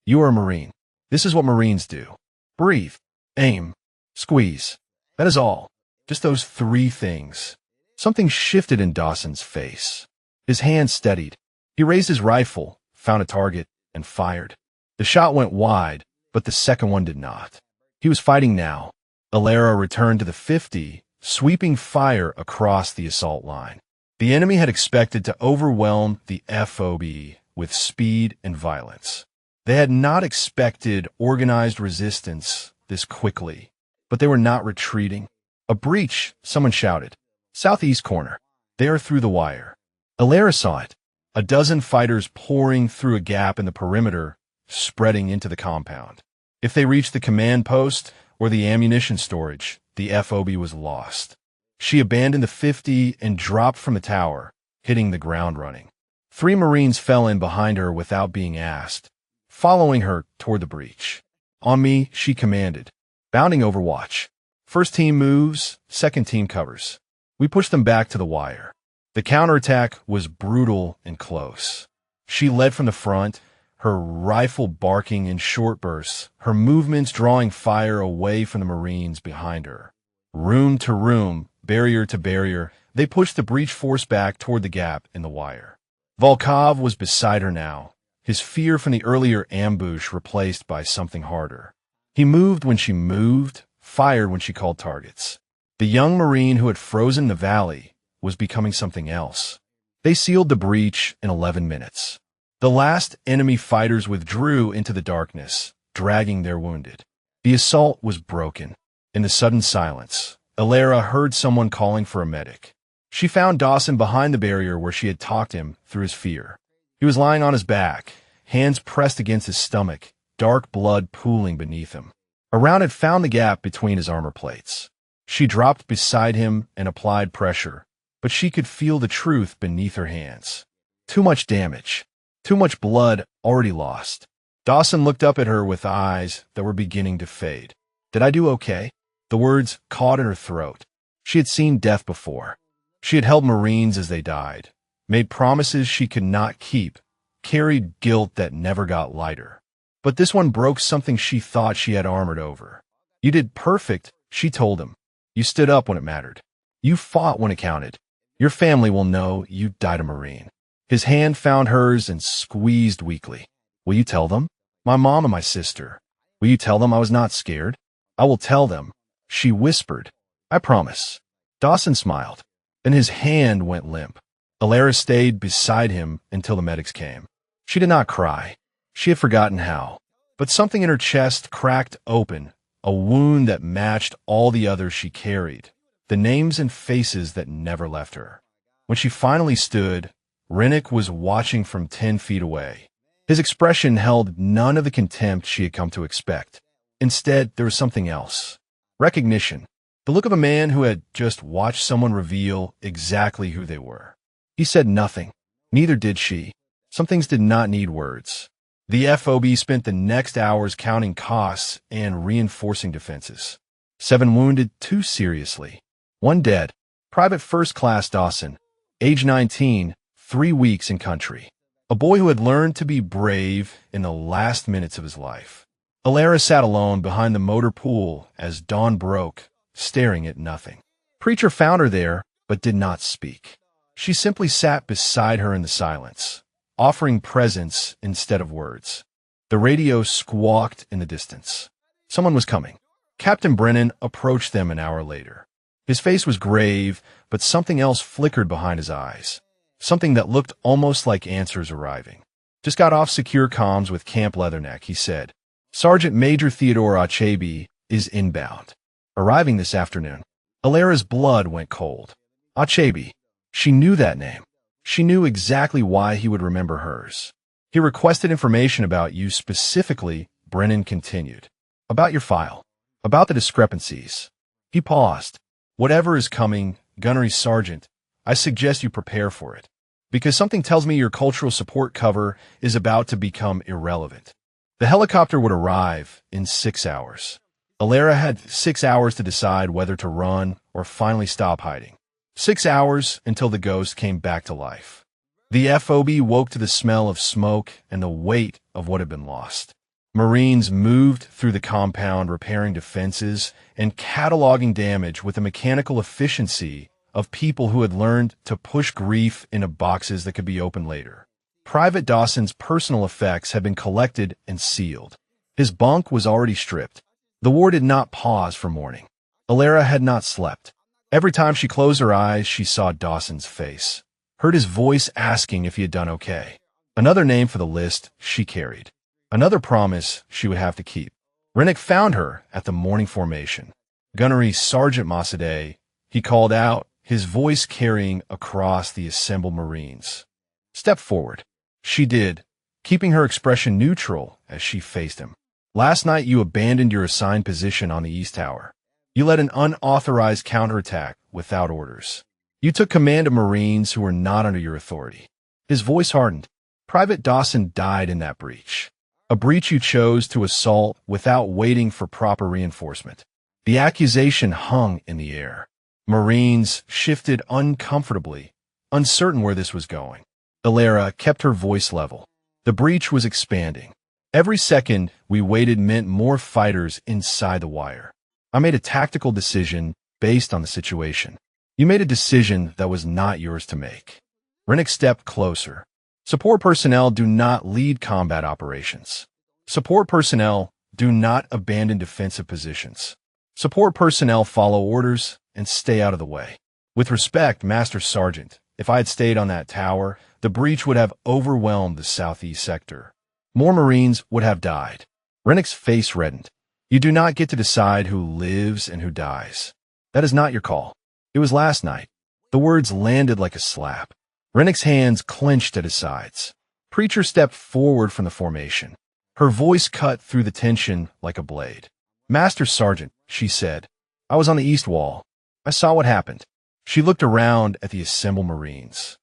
"You are a Marine. This is what Marines do. Breathe, aim, squeeze. That is all. Just those 3 things." Something shifted in Dawson's face. His hand steadied. He raised his rifle, found a target, and fired. The shot went wide, but the second one did not. He was fighting now. Alara returned to the 50, sweeping fire across the assault line. The enemy had expected to overwhelm the FOB with speed and violence. They had not expected organized resistance this quickly, but they were not retreating. "A breach," someone shouted. "Southeast corner. They are through the wire." Alara saw it. A dozen fighters pouring through a gap in the perimeter, spreading into the compound. If they reached the command post or the ammunition storage, the FOB was lost. She abandoned the 50 and dropped from the tower, hitting the ground running. 3 Marines fell in behind her without being asked, following her toward the breach. "On me," she commanded, bounding Overwatch. "First team moves, second team covers." We pushed them back to the wire. The counterattack was brutal and close. She led from the front, her rifle barking in short bursts, her movements drawing fire away from the Marines behind her. Room to room, barrier to barrier, they pushed the breach force back toward the gap in the wire. Volkov was beside her now, his fear from the earlier ambush replaced by something harder. He moved when she moved, fired when she called targets. The young Marine who had frozen the valley was becoming something else. They sealed the breach in 11 minutes. The last enemy fighters withdrew into the darkness, dragging their wounded. The assault was broken. In the sudden silence, Alara heard someone calling for a medic. She found Dawson behind the barrier where she had talked him through his fear. He was lying on his back, hands pressed against his stomach, dark blood pooling beneath him. A round had found the gap between his armor plates. She dropped beside him and applied pressure, but she could feel the truth beneath her hands. Too much damage. Too much blood already lost. Dawson looked up at her with eyes that were beginning to fade. "Did I do okay?" The words caught in her throat. She had seen death before. She had held Marines as they died, made promises she could not keep, carried guilt that never got lighter. But this one broke something she thought she had armored over. "You did perfect," she told him. "You stood up when it mattered. You fought when it counted. Your family will know you died a Marine." His hand found hers and squeezed weakly. "Will you tell them? My mom and my sister. Will you tell them I was not scared? I will tell them," she whispered. "I promise." Dawson smiled. Then his hand went limp. Alara stayed beside him until the medics came. She did not cry. She had forgotten how. But something in her chest cracked open, a wound that matched all the others she carried, the names and faces that never left her. When she finally stood, Rennick was watching from 10 feet away. His expression held none of the contempt she had come to expect. Instead, there was something else. Recognition. The look of a man who had just watched someone reveal exactly who they were. He said nothing. Neither did she. Some things did not need words. The FOB spent the next hours counting costs and reinforcing defenses. 7 wounded, 2 seriously. 1 dead. Private First Class Dawson, age 19, 3 weeks in country. A boy who had learned to be brave in the last minutes of his life. Alara sat alone behind the motor pool as dawn broke, staring at nothing. Preacher found her there, but did not speak. She simply sat beside her in the silence, offering presence instead of words. The radio squawked in the distance. Someone was coming. Captain Brennan approached them an hour later. His face was grave, but something else flickered behind his eyes. something that looked almost like answers arriving. Just got off secure comms with Camp Leatherneck, he said. Sergeant Major Theodore Achebe is inbound. Arriving this afternoon. Alera's blood went cold. Achebe. She knew that name. She knew exactly why he would remember hers. He requested information about you specifically, Brennan continued. About your file. About the discrepancies. He paused. Whatever is coming, Gunnery Sergeant, I suggest you prepare for it. Because something tells me your cultural support cover is about to become irrelevant. The helicopter would arrive in 6 hours. Alera had 6 hours to decide whether to run or finally stop hiding. 6 hours until the ghost came back to life. The FOB woke to the smell of smoke and the weight of what had been lost. Marines moved through the compound repairing defenses and cataloging damage with the mechanical efficiency of people who had learned to push grief into boxes that could be opened later. Private Dawson's personal effects had been collected and sealed. His bunk was already stripped. The war did not pause for mourning. Alera had not slept. Every time she closed her eyes, she saw Dawson's face, heard his voice asking if he had done okay. Another name for the list she carried. Another promise she would have to keep. Rennick found her at the morning formation. Gunnery Sergeant Masade, he called out, his voice carrying across the assembled Marines. Step forward. She did, keeping her expression neutral as she faced him. Last night you abandoned your assigned position on the East Tower. You led an unauthorized counterattack without orders. You took command of Marines who were not under your authority. His voice hardened. Private Dawson died in that breach. A breach you chose to assault without waiting for proper reinforcement. The accusation hung in the air. Marines shifted uncomfortably, uncertain where this was going. Alera kept her voice level. The breach was expanding. Every second we waited meant more fighters inside the wire. I made a tactical decision based on the situation. You made a decision that was not yours to make. Rennick stepped closer. Support personnel do not lead combat operations. Support personnel do not abandon defensive positions. Support personnel follow orders and stay out of the way. With respect, Master Sergeant, if I had stayed on that tower, the breach would have overwhelmed the southeast sector. More Marines would have died. Rennick's face reddened. You do not get to decide who lives and who dies. That is not your call. It was last night. The words landed like a slap. Rennick's hands clenched at his sides. Preacher stepped forward from the formation. Her voice cut through the tension like a blade. Master Sergeant, she said, I was on the east wall. I saw what happened. She looked around at the assembled Marines.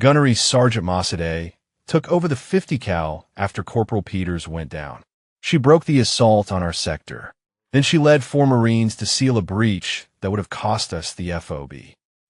Gunnery Sergeant Masade took over the 50 cal after Corporal Peters went down. She broke the assault on our sector. Then she led 4 Marines to seal a breach that would have cost us the FOB.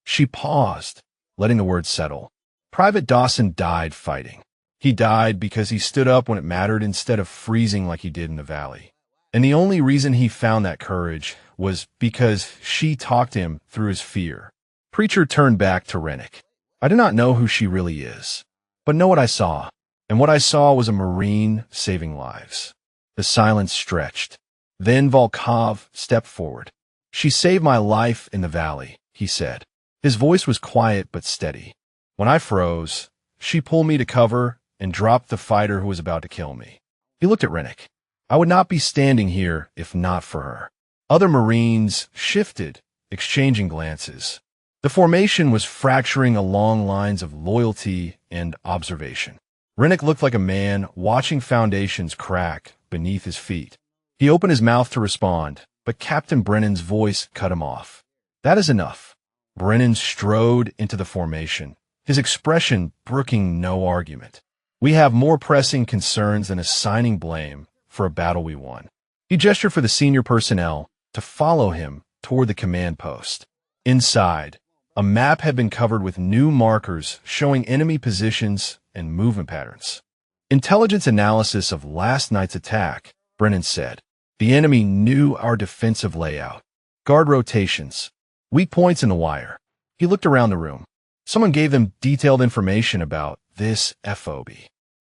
She paused, letting the words settle. Private Dawson died fighting. He died because he stood up when it mattered instead of freezing like he did in the valley. And the only reason he found that courage was because she talked him through his fear. Preacher turned back to Rennick. I do not know who she really is, but know what I saw. And what I saw was a Marine saving lives. The silence stretched. Then Volkov stepped forward. She saved my life in the valley, he said. His voice was quiet but steady. When I froze, she pulled me to cover and dropped the fighter who was about to kill me. He looked at Rennick. I would not be standing here if not for her. Other Marines shifted, exchanging glances. The formation was fracturing along lines of loyalty and observation. Rennick looked like a man watching foundations crack beneath his feet. He opened his mouth to respond, but Captain Brennan's voice cut him off. That is enough. Brennan strode into the formation, his expression brooking no argument. We have more pressing concerns than assigning blame for a battle we won. He gestured for the senior personnel to follow him toward the command post. Inside, a map had been covered with new markers showing enemy positions and movement patterns. Intelligence analysis of last night's attack, Brennan said. The enemy knew our defensive layout. Guard rotations. Weak points in the wire. He looked around the room. Someone gave them detailed information about this FOB.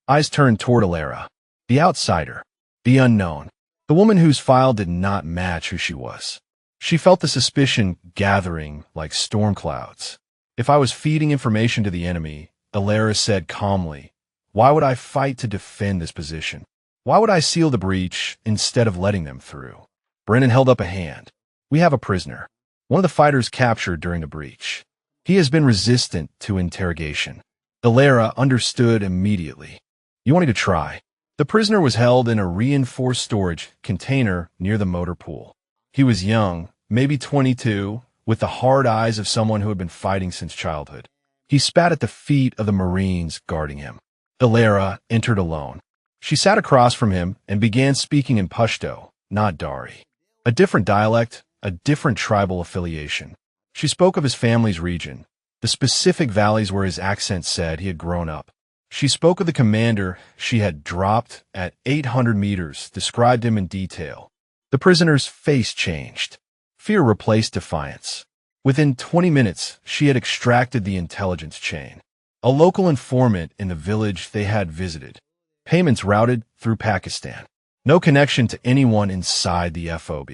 Eyes turned toward Alera. The outsider. The unknown. The woman whose file did not match who she was. She felt the suspicion gathering like storm clouds. If I was feeding information to the enemy, Alara said calmly. Why would I fight to defend this position? Why would I seal the breach instead of letting them through? Brennan held up a hand. We have a prisoner. One of the fighters captured during the breach. He has been resistant to interrogation. Alara understood immediately. You want me to try? The prisoner was held in a reinforced storage container near the motor pool. He was young, maybe 22, with the hard eyes of someone who had been fighting since childhood. He spat at the feet of the Marines guarding him. Alara entered alone. She sat across from him and began speaking in Pashto, not Dari. A different dialect, a different tribal affiliation. She spoke of his family's region, the specific valleys where his accent said he had grown up. She spoke of the commander she had dropped at 800 meters, described him in detail. The prisoner's face changed. Fear replaced defiance. Within 20 minutes, she had extracted the intelligence chain. A local informant in the village they had visited. Payments routed through Pakistan. No connection to anyone inside the FOB.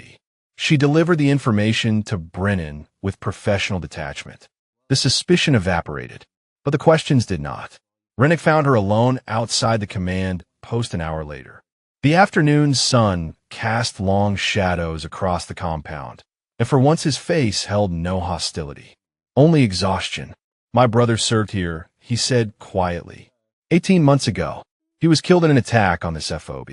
She delivered the information to Brennan with professional detachment. The suspicion evaporated, but the questions did not. Rennick found her alone outside the command post an hour later. The afternoon sun cast long shadows across the compound, and for once his face held no hostility, only exhaustion. My brother served here, he said quietly. 18 months ago, he was killed in an attack on this FOB.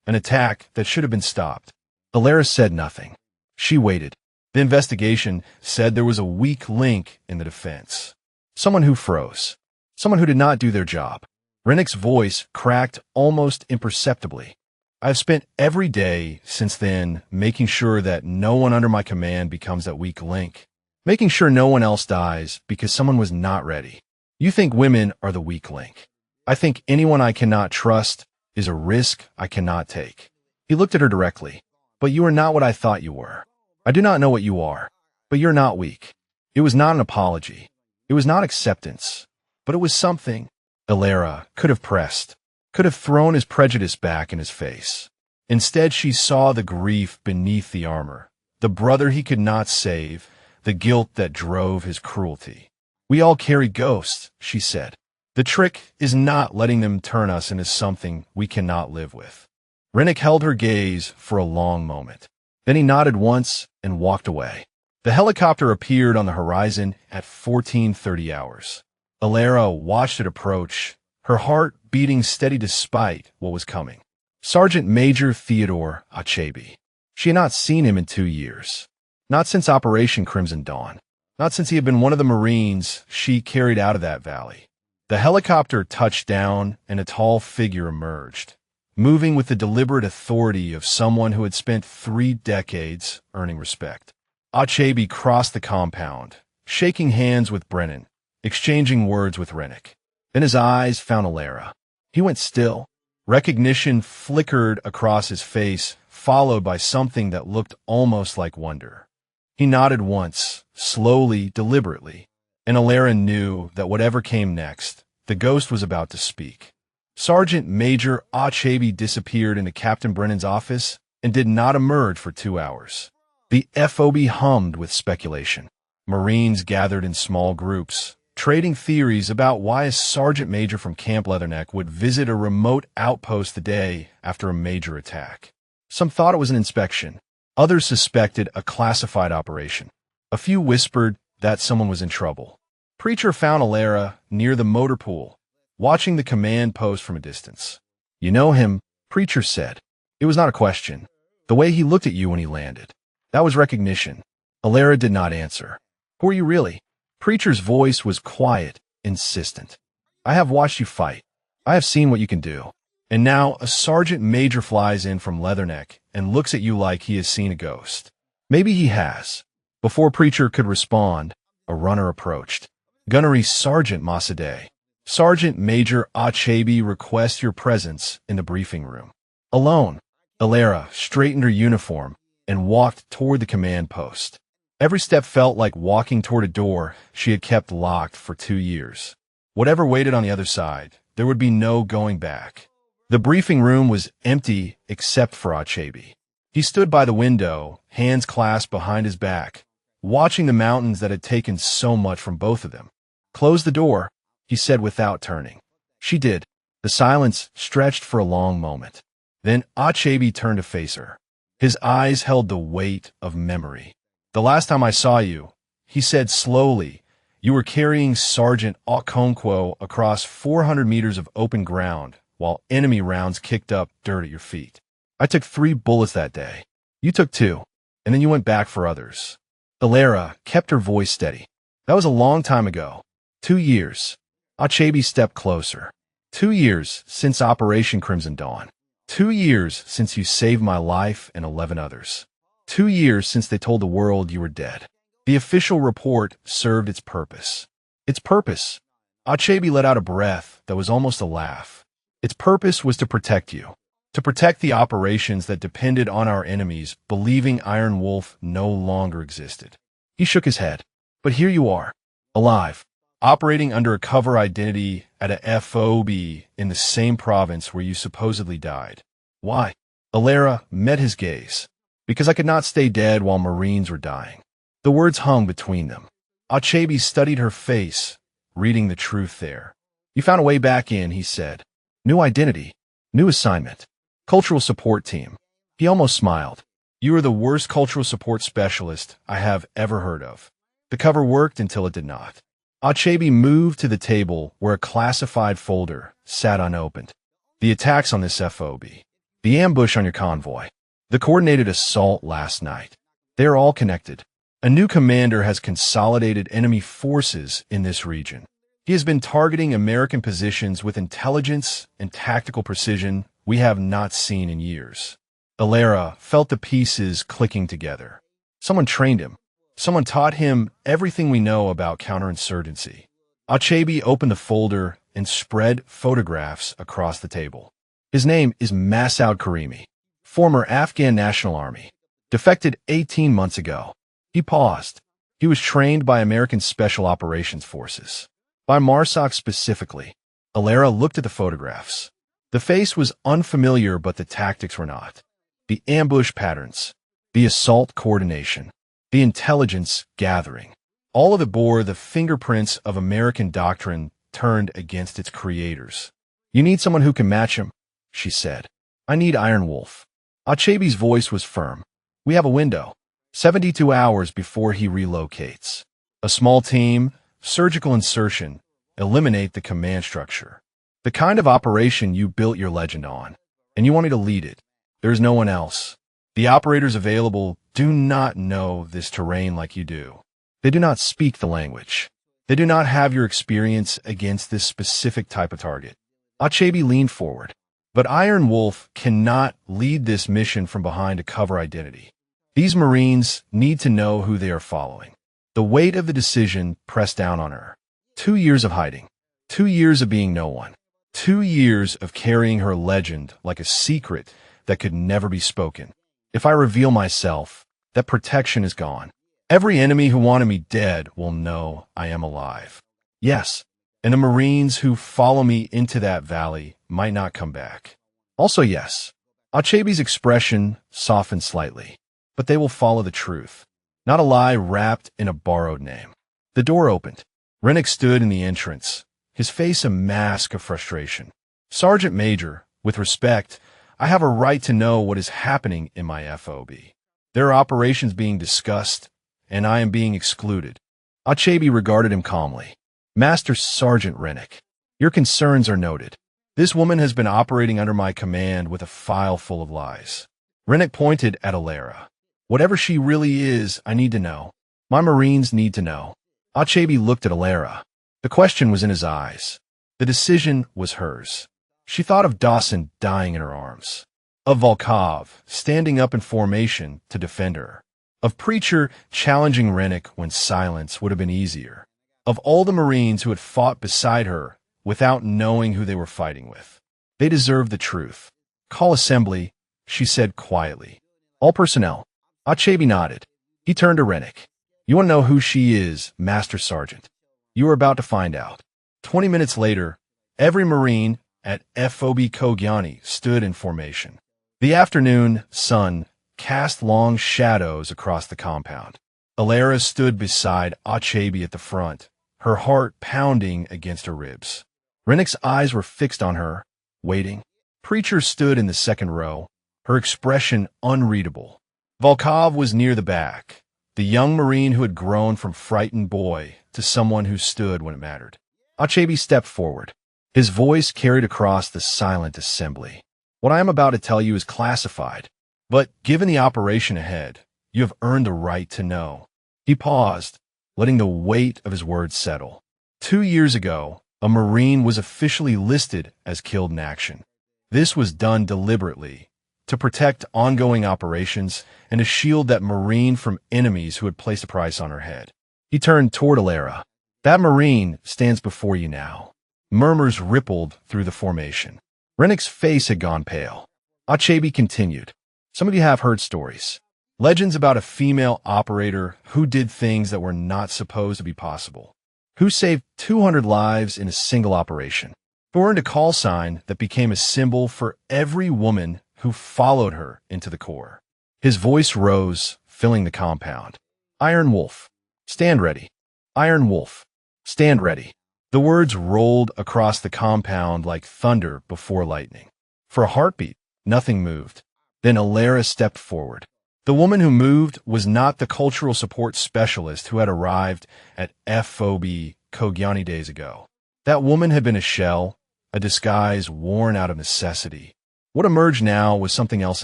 An attack that should have been stopped. Alara said nothing. She waited. The investigation said there was a weak link in the defense. Someone who froze. Someone who did not do their job. Rennick's voice cracked almost imperceptibly. I've spent every day since then making sure that no one under my command becomes that weak link. Making sure no one else dies because someone was not ready. You think women are the weak link. I think anyone I cannot trust is a risk I cannot take. He looked at her directly. But you are not what I thought you were. I do not know what you are, but you're not weak. It was not an apology. It was not acceptance, but it was something. Alara could have pressed, could have thrown his prejudice back in his face. Instead, she saw the grief beneath the armor, the brother he could not save, the guilt that drove his cruelty. We all carry ghosts, she said. The trick is not letting them turn us into something we cannot live with. Rennick held her gaze for a long moment. Then he nodded once and walked away. The helicopter appeared on the horizon at 14:30 hours. Alara watched it approach, her heart beating steady despite what was coming. Sergeant Major Theodore Achebe. She had not seen him in 2 years. Not since Operation Crimson Dawn. Not since he had been one of the Marines she carried out of that valley. The helicopter touched down and a tall figure emerged, moving with the deliberate authority of someone who had spent 3 decades earning respect. Achebe crossed the compound, shaking hands with Brennan, exchanging words with Rennick. Then his eyes found Alara. He went still. Recognition flickered across his face, followed by something that looked almost like wonder. He nodded once, slowly, deliberately, and Alara knew that whatever came next, the ghost was about to speak. Sergeant Major Achebe disappeared into Captain Brennan's office and did not emerge for 2 hours. The FOB hummed with speculation. Marines gathered in small groups, trading theories about why a sergeant major from Camp Leatherneck would visit a remote outpost the day after a major attack. Some thought it was an inspection. Others suspected a classified operation. A few whispered that someone was in trouble. Preacher found Alara near the motor pool, watching the command post from a distance. You know him, Preacher said. It was not a question. The way he looked at you when he landed. That was recognition. Alara did not answer. Who are you really? Preacher's voice was quiet, insistent. I have watched you fight. I have seen what you can do. And now a sergeant major flies in from Leatherneck and looks at you like he has seen a ghost. Maybe he has. Before Preacher could respond, a runner approached. Gunnery Sergeant Masadeh. Sergeant Major Achebe requests your presence in the briefing room. Alone, Alara straightened her uniform and walked toward the command post. Every step felt like walking toward a door she had kept locked for 2 years. Whatever waited on the other side, there would be no going back. The briefing room was empty except for Achebe. He stood by the window, hands clasped behind his back, watching the mountains that had taken so much from both of them. Close the door, he said without turning. She did. The silence stretched for a long moment. Then Achebe turned to face her. His eyes held the weight of memory. "The last time I saw you," he said slowly, "you were carrying Sergeant Okonkwo across 400 meters of open ground while enemy rounds kicked up dirt at your feet. I took 3 bullets that day. You took 2, and then you went back for others." Alara kept her voice steady. "That was a long time ago. 2 years." Achebe stepped closer. 2 years since Operation Crimson Dawn. 2 years since you saved my life and 11 others. 2 years since they told the world you were dead. The official report served its purpose. Its purpose? Achebe let out a breath that was almost a laugh. Its purpose was to protect you. To protect the operations that depended on our enemies believing Iron Wolf no longer existed. He shook his head. "But here you are, alive, operating under a cover identity at a FOB in the same province where you supposedly died. Why?" Alara met his gaze. "Because I could not stay dead while Marines were dying." The words hung between them. Achebe studied her face, reading the truth there. "You found a way back in," he said. "New identity, new assignment, cultural support team." He almost smiled. "You are the worst cultural support specialist I have ever heard of." The cover worked until it did not. Achebe moved to the table where a classified folder sat unopened. "The attacks on this FOB. The ambush on your convoy. The coordinated assault last night. They are all connected. A new commander has consolidated enemy forces in this region. He has been targeting American positions with intelligence and tactical precision we have not seen in years." Alara felt the pieces clicking together. Someone trained him. Someone taught him everything we know about counterinsurgency. Achebe opened the folder and spread photographs across the table. "His name is Masoud Karimi, former Afghan National Army. Defected 18 months ago." He paused. "He was trained by American Special Operations Forces. By MARSOC specifically." Alara looked at the photographs. The face was unfamiliar, but the tactics were not. The ambush patterns, the assault coordination, the intelligence gathering. All of it bore the fingerprints of American doctrine turned against its creators. "You need someone who can match him," she said. "I need Iron Wolf." Achebe's voice was firm. "We have a window. 72 hours before he relocates. A small team, surgical insertion, eliminate the command structure. The kind of operation you built your legend on, and you want me to lead it. There is no one else. The operators available do not know this terrain like you do. They do not speak the language. They do not have your experience against this specific type of target." Achebe leaned forward. "But Iron Wolf cannot lead this mission from behind a cover identity. These Marines need to know who they are following." The weight of the decision pressed down on her. 2 years of hiding. 2 years of being no one. 2 years of carrying her legend like a secret that could never be spoken. "If I reveal myself, that protection is gone. Every enemy who wanted me dead will know I am alive. Yes, and the Marines who follow me into that valley might not come back. Also yes." Achebe's expression softened slightly. "But they will follow the truth, not a lie wrapped in a borrowed name." The door opened. Rennick stood in the entrance, his face a mask of frustration. "Sergeant Major, with respect, I have a right to know what is happening in my FOB. There are operations being discussed, and I am being excluded." Achebe regarded him calmly. "Master Sergeant Rennick, your concerns are noted. This woman has been operating under my command with a file full of lies." Rennick pointed at Alara. "Whatever she really is, I need to know. My Marines need to know." Achebe looked at Alara. The question was in his eyes. The decision was hers. She thought of Dawson dying in her arms, of Volkov standing up in formation to defend her, of Preacher challenging Rennick when silence would have been easier, of all the Marines who had fought beside her without knowing who they were fighting with. They deserved the truth. "Call assembly," she said quietly. "All personnel." Achebe nodded. He turned to Rennick. "You want to know who she is, Master Sergeant? You are about to find out." 20 minutes later, every Marine at FOB Kogyani stood in formation. The afternoon sun cast long shadows across the compound. Alara stood beside Achebe at the front, her heart pounding against her ribs. Rennick's eyes were fixed on her, waiting. Preacher stood in the second row, her expression unreadable. Volkov was near the back, the young Marine who had grown from frightened boy to someone who stood when it mattered. Achebe stepped forward. His voice carried across the silent assembly. What I am about to tell you is classified, but given the operation ahead, you have earned the right to know. He paused, letting the weight of his words settle. 2 years ago, a Marine was officially listed as killed in action. This was done deliberately, to protect ongoing operations and to shield that Marine from enemies who had placed a price on her head. He turned toward Alara. That Marine stands before you now. Murmurs rippled through the formation. Rennick's face had gone pale. Achebe continued. Some of you have heard stories. Legends about a female operator who did things that were not supposed to be possible, who saved 200 lives in a single operation, who earned a call sign that became a symbol for every woman who followed her into the Corps. His voice rose, filling the compound. Iron Wolf, stand ready. Iron Wolf, stand ready. The words rolled across the compound like thunder before lightning. For a heartbeat, nothing moved. Then Alara stepped forward. The woman who moved was not the cultural support specialist who had arrived at FOB Kogyani days ago. That woman had been a shell, a disguise worn out of necessity. What emerged now was something else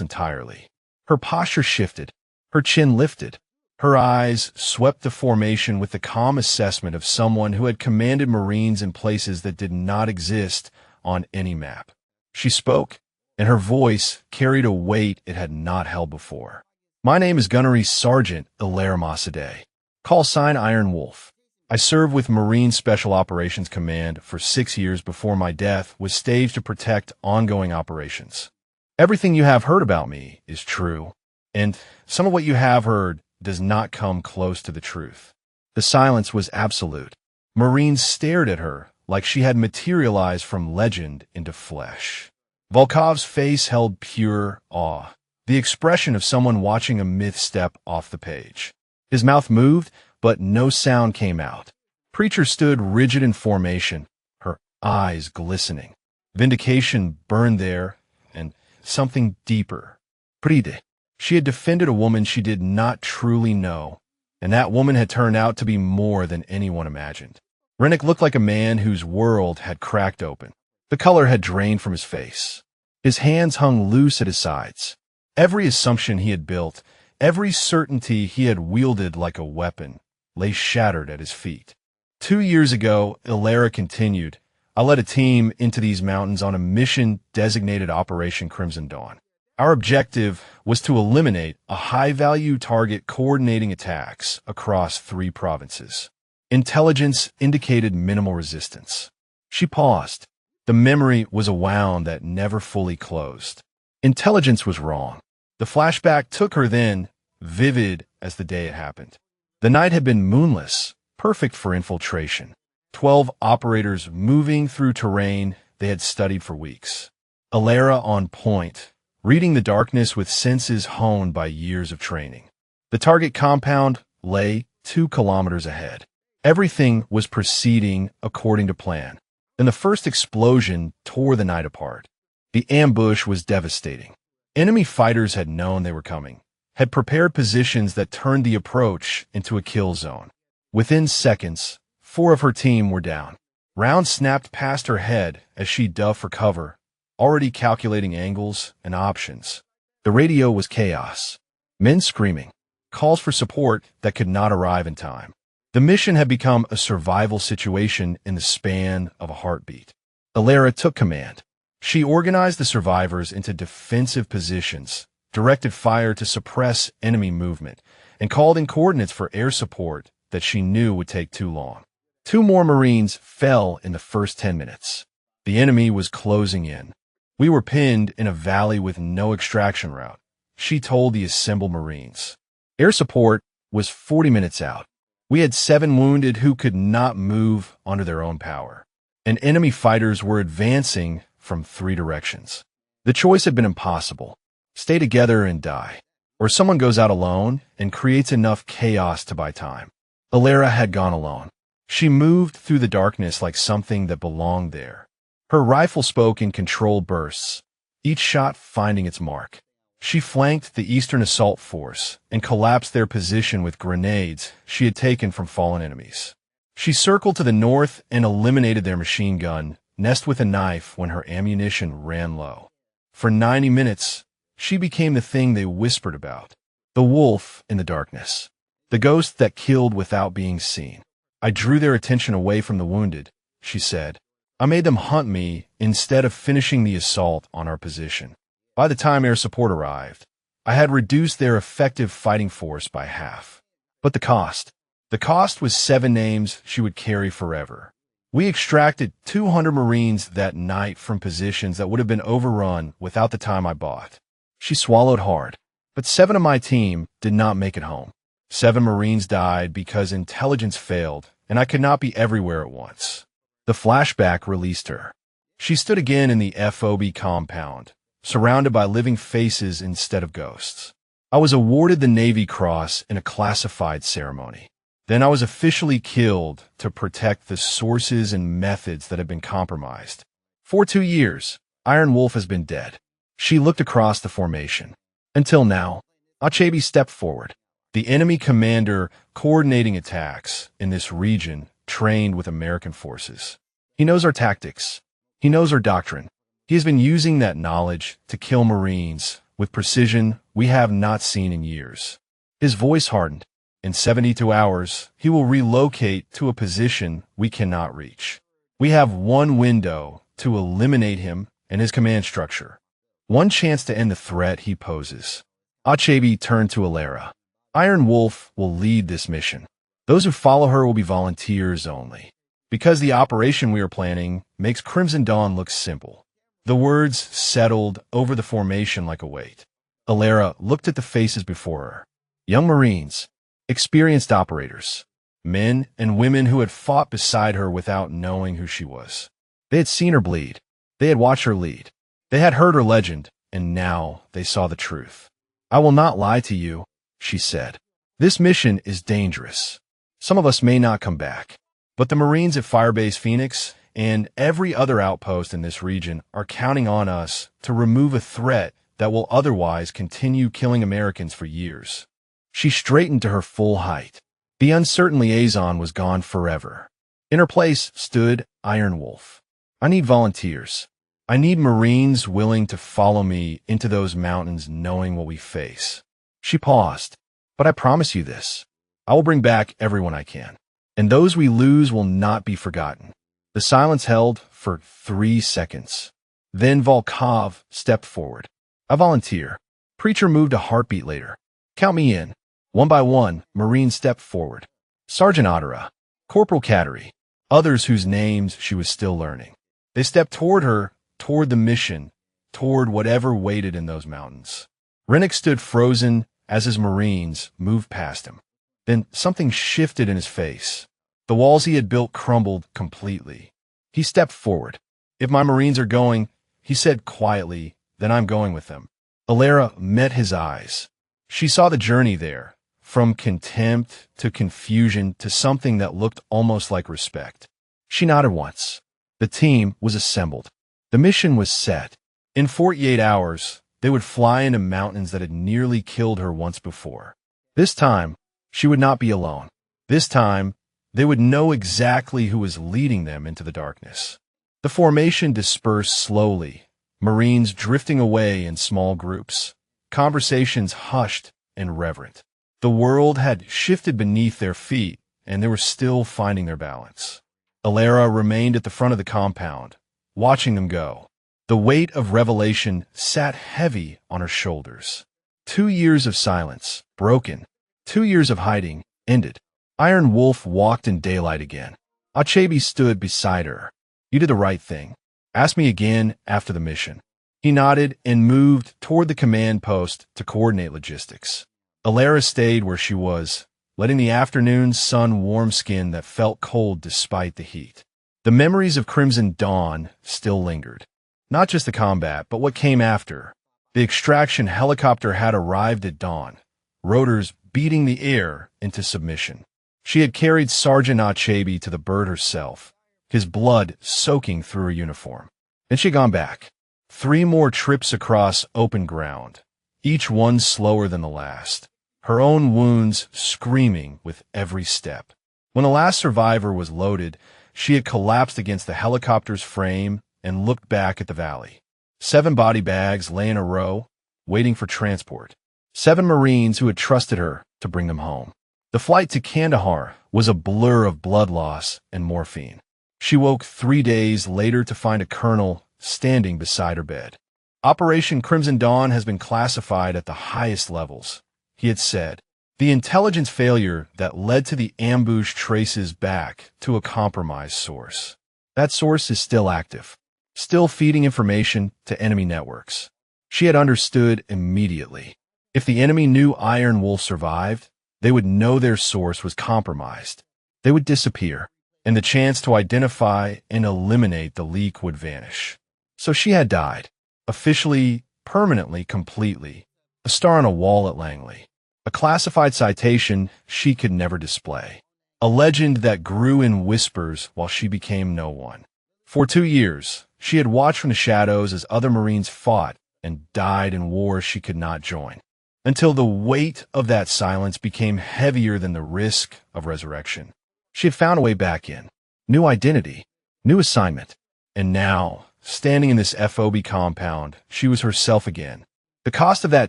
entirely. Her posture shifted, her chin lifted. Her eyes swept the formation with the calm assessment of someone who had commanded Marines in places that did not exist on any map. She spoke, and her voice carried a weight it had not held before. My name is Gunnery Sergeant Alara Mossadegh. Call sign Iron Wolf. I served with Marine Special Operations Command for 6 years before my death was staged to protect ongoing operations. Everything you have heard about me is true, and some of what you have heard does not come close to the truth. The silence was absolute. Marines stared at her like she had materialized from legend into flesh. Volkov's face held pure awe, the expression of someone watching a myth step off the page. His mouth moved, but no sound came out. Preacher stood rigid in formation, her eyes glistening. Vindication burned there, and something deeper. Pride. She had defended a woman she did not truly know, and that woman had turned out to be more than anyone imagined. Rennick looked like a man whose world had cracked open. The color had drained from his face. His hands hung loose at his sides. Every assumption he had built, every certainty he had wielded like a weapon, lay shattered at his feet. 2 years ago, Alara continued, I led a team into these mountains on a mission designated Operation Crimson Dawn. Our objective was to eliminate a high-value target coordinating attacks across 3 provinces. Intelligence indicated minimal resistance. She paused. The memory was a wound that never fully closed. Intelligence was wrong. The flashback took her then, vivid as the day it happened. The night had been moonless, perfect for infiltration. 12 operators moving through terrain they had studied for weeks. Alara on point, reading the darkness with senses honed by years of training. The target compound lay 2 kilometers ahead. Everything was proceeding according to plan. Then the first explosion tore the night apart. The ambush was devastating. Enemy fighters had known they were coming, had prepared positions that turned the approach into a kill zone. Within seconds, 4 of her team were down. Rounds snapped past her head as she dove for cover, already calculating angles and options. The radio was chaos. Men screaming, calls for support that could not arrive in time. The mission had become a survival situation in the span of a heartbeat. Alara took command. She organized the survivors into defensive positions, directed fire to suppress enemy movement, and called in coordinates for air support that she knew would take too long. 2 more Marines fell in the first 10 minutes. The enemy was closing in. We were pinned in a valley with no extraction route, she told the assembled Marines. Air support was 40 minutes out. We had 7 wounded who could not move under their own power, and enemy fighters were advancing from 3 directions. The choice had been impossible. Stay together and die, or someone goes out alone and creates enough chaos to buy time. Alara had gone alone. She moved through the darkness like something that belonged there. Her rifle spoke in controlled bursts, each shot finding its mark. She flanked the Eastern Assault Force and collapsed their position with grenades she had taken from fallen enemies. She circled to the north and eliminated their machine gun nest with a knife when her ammunition ran low. For 90 minutes, she became the thing they whispered about, the wolf in the darkness, the ghost that killed without being seen. I drew their attention away from the wounded, she said. I made them hunt me instead of finishing the assault on our position. By the time air support arrived, I had reduced their effective fighting force by half. But the cost? The cost was 7 names she would carry forever. We extracted 200 Marines that night from positions that would have been overrun without the time I bought. She swallowed hard. But 7 of my team did not make it home. 7 Marines died because intelligence failed, and I could not be everywhere at once. The flashback released her. She stood again in the FOB compound, surrounded by living faces instead of ghosts. I was awarded the Navy Cross in a classified ceremony. Then I was officially killed to protect the sources and methods that had been compromised. For 2 years, Iron Wolf has been dead. She looked across the formation. Until now, Achebe stepped forward. The enemy commander coordinating attacks in this region trained with American forces. He knows our tactics. He knows our doctrine. He has been using that knowledge to kill Marines with precision we have not seen in years. His voice hardened. In 72 hours, he will relocate to a position we cannot reach. We have one window to eliminate him and his command structure. One chance to end the threat he poses. Achebe turned to Alara. Iron Wolf will lead this mission. Those who follow her will be volunteers only. Because the operation we are planning makes Crimson Dawn look simple. The words settled over the formation like a weight. Alara looked at the faces before her. Young Marines, experienced operators, men and women who had fought beside her without knowing who she was. They had seen her bleed. They had watched her lead. They had heard her legend, and now they saw the truth. I will not lie to you, she said. This mission is dangerous. Some of us may not come back, but the Marines at Firebase Phoenix and every other outpost in this region are counting on us to remove a threat that will otherwise continue killing Americans for years. She straightened to her full height. The uncertain liaison was gone forever. In her place stood Iron Wolf. I need volunteers. I need Marines willing to follow me into those mountains knowing what we face. She paused. But I promise you this. I will bring back everyone I can. And those we lose will not be forgotten. The silence held for 3 seconds. Then Volkov stepped forward. I volunteer. Preacher moved a heartbeat later. Count me in. One by one, Marines stepped forward. Sergeant Ottera, Corporal Cattery, others whose names she was still learning. They stepped toward her, toward the mission, toward whatever waited in those mountains. Rennick stood frozen as his Marines moved past him. Then something shifted in his face. The walls he had built crumbled completely. He stepped forward. If my Marines are going, he said quietly, then I'm going with them. Alara met his eyes. She saw the journey there. From contempt to confusion to something that looked almost like respect. She nodded once. The team was assembled. The mission was set. In 48 hours, they would fly into mountains that had nearly killed her once before. This time, she would not be alone. This time, they would know exactly who was leading them into the darkness. The formation dispersed slowly, Marines drifting away in small groups, conversations hushed and reverent. The world had shifted beneath their feet, and they were still finding their balance. Alara remained at the front of the compound, watching them go. The weight of revelation sat heavy on her shoulders. 2 years of silence, broken. 2 years of hiding, ended. Iron Wolf walked in daylight again. Achebe stood beside her. You did the right thing. Ask me again after the mission. He nodded and moved toward the command post to coordinate logistics. Alara stayed where she was, letting the afternoon sun warm skin that felt cold despite the heat. The memories of Crimson Dawn still lingered. Not just the combat, but what came after. The extraction helicopter had arrived at dawn, rotors beating the air into submission. She had carried Sergeant Achebe to the bird herself, his blood soaking through her uniform. And she had gone back. 3 more trips across open ground, each one slower than the last, her own wounds screaming with every step. When the last survivor was loaded, she had collapsed against the helicopter's frame and looked back at the valley. 7 body bags lay in a row, waiting for transport. 7 Marines who had trusted her to bring them home. The flight to Kandahar was a blur of blood loss and morphine. She woke 3 days later to find a colonel standing beside her bed. Operation Crimson Dawn has been classified at the highest levels, he had said. The intelligence failure that led to the ambush traces back to a compromised source. That source is still active, still feeding information to enemy networks. She had understood immediately. If the enemy knew Iron Wolf survived, they would know their source was compromised. They would disappear, and the chance to identify and eliminate the leak would vanish. So she had died, officially, permanently, completely, a star on a wall at Langley, a classified citation she could never display, a legend that grew in whispers while she became no one. For 2 years, she had watched from the shadows as other Marines fought and died in wars she could not join, until the weight of that silence became heavier than the risk of resurrection. She had found a way back in, new identity, new assignment, and now, standing in this FOB compound, she was herself again. The cost of that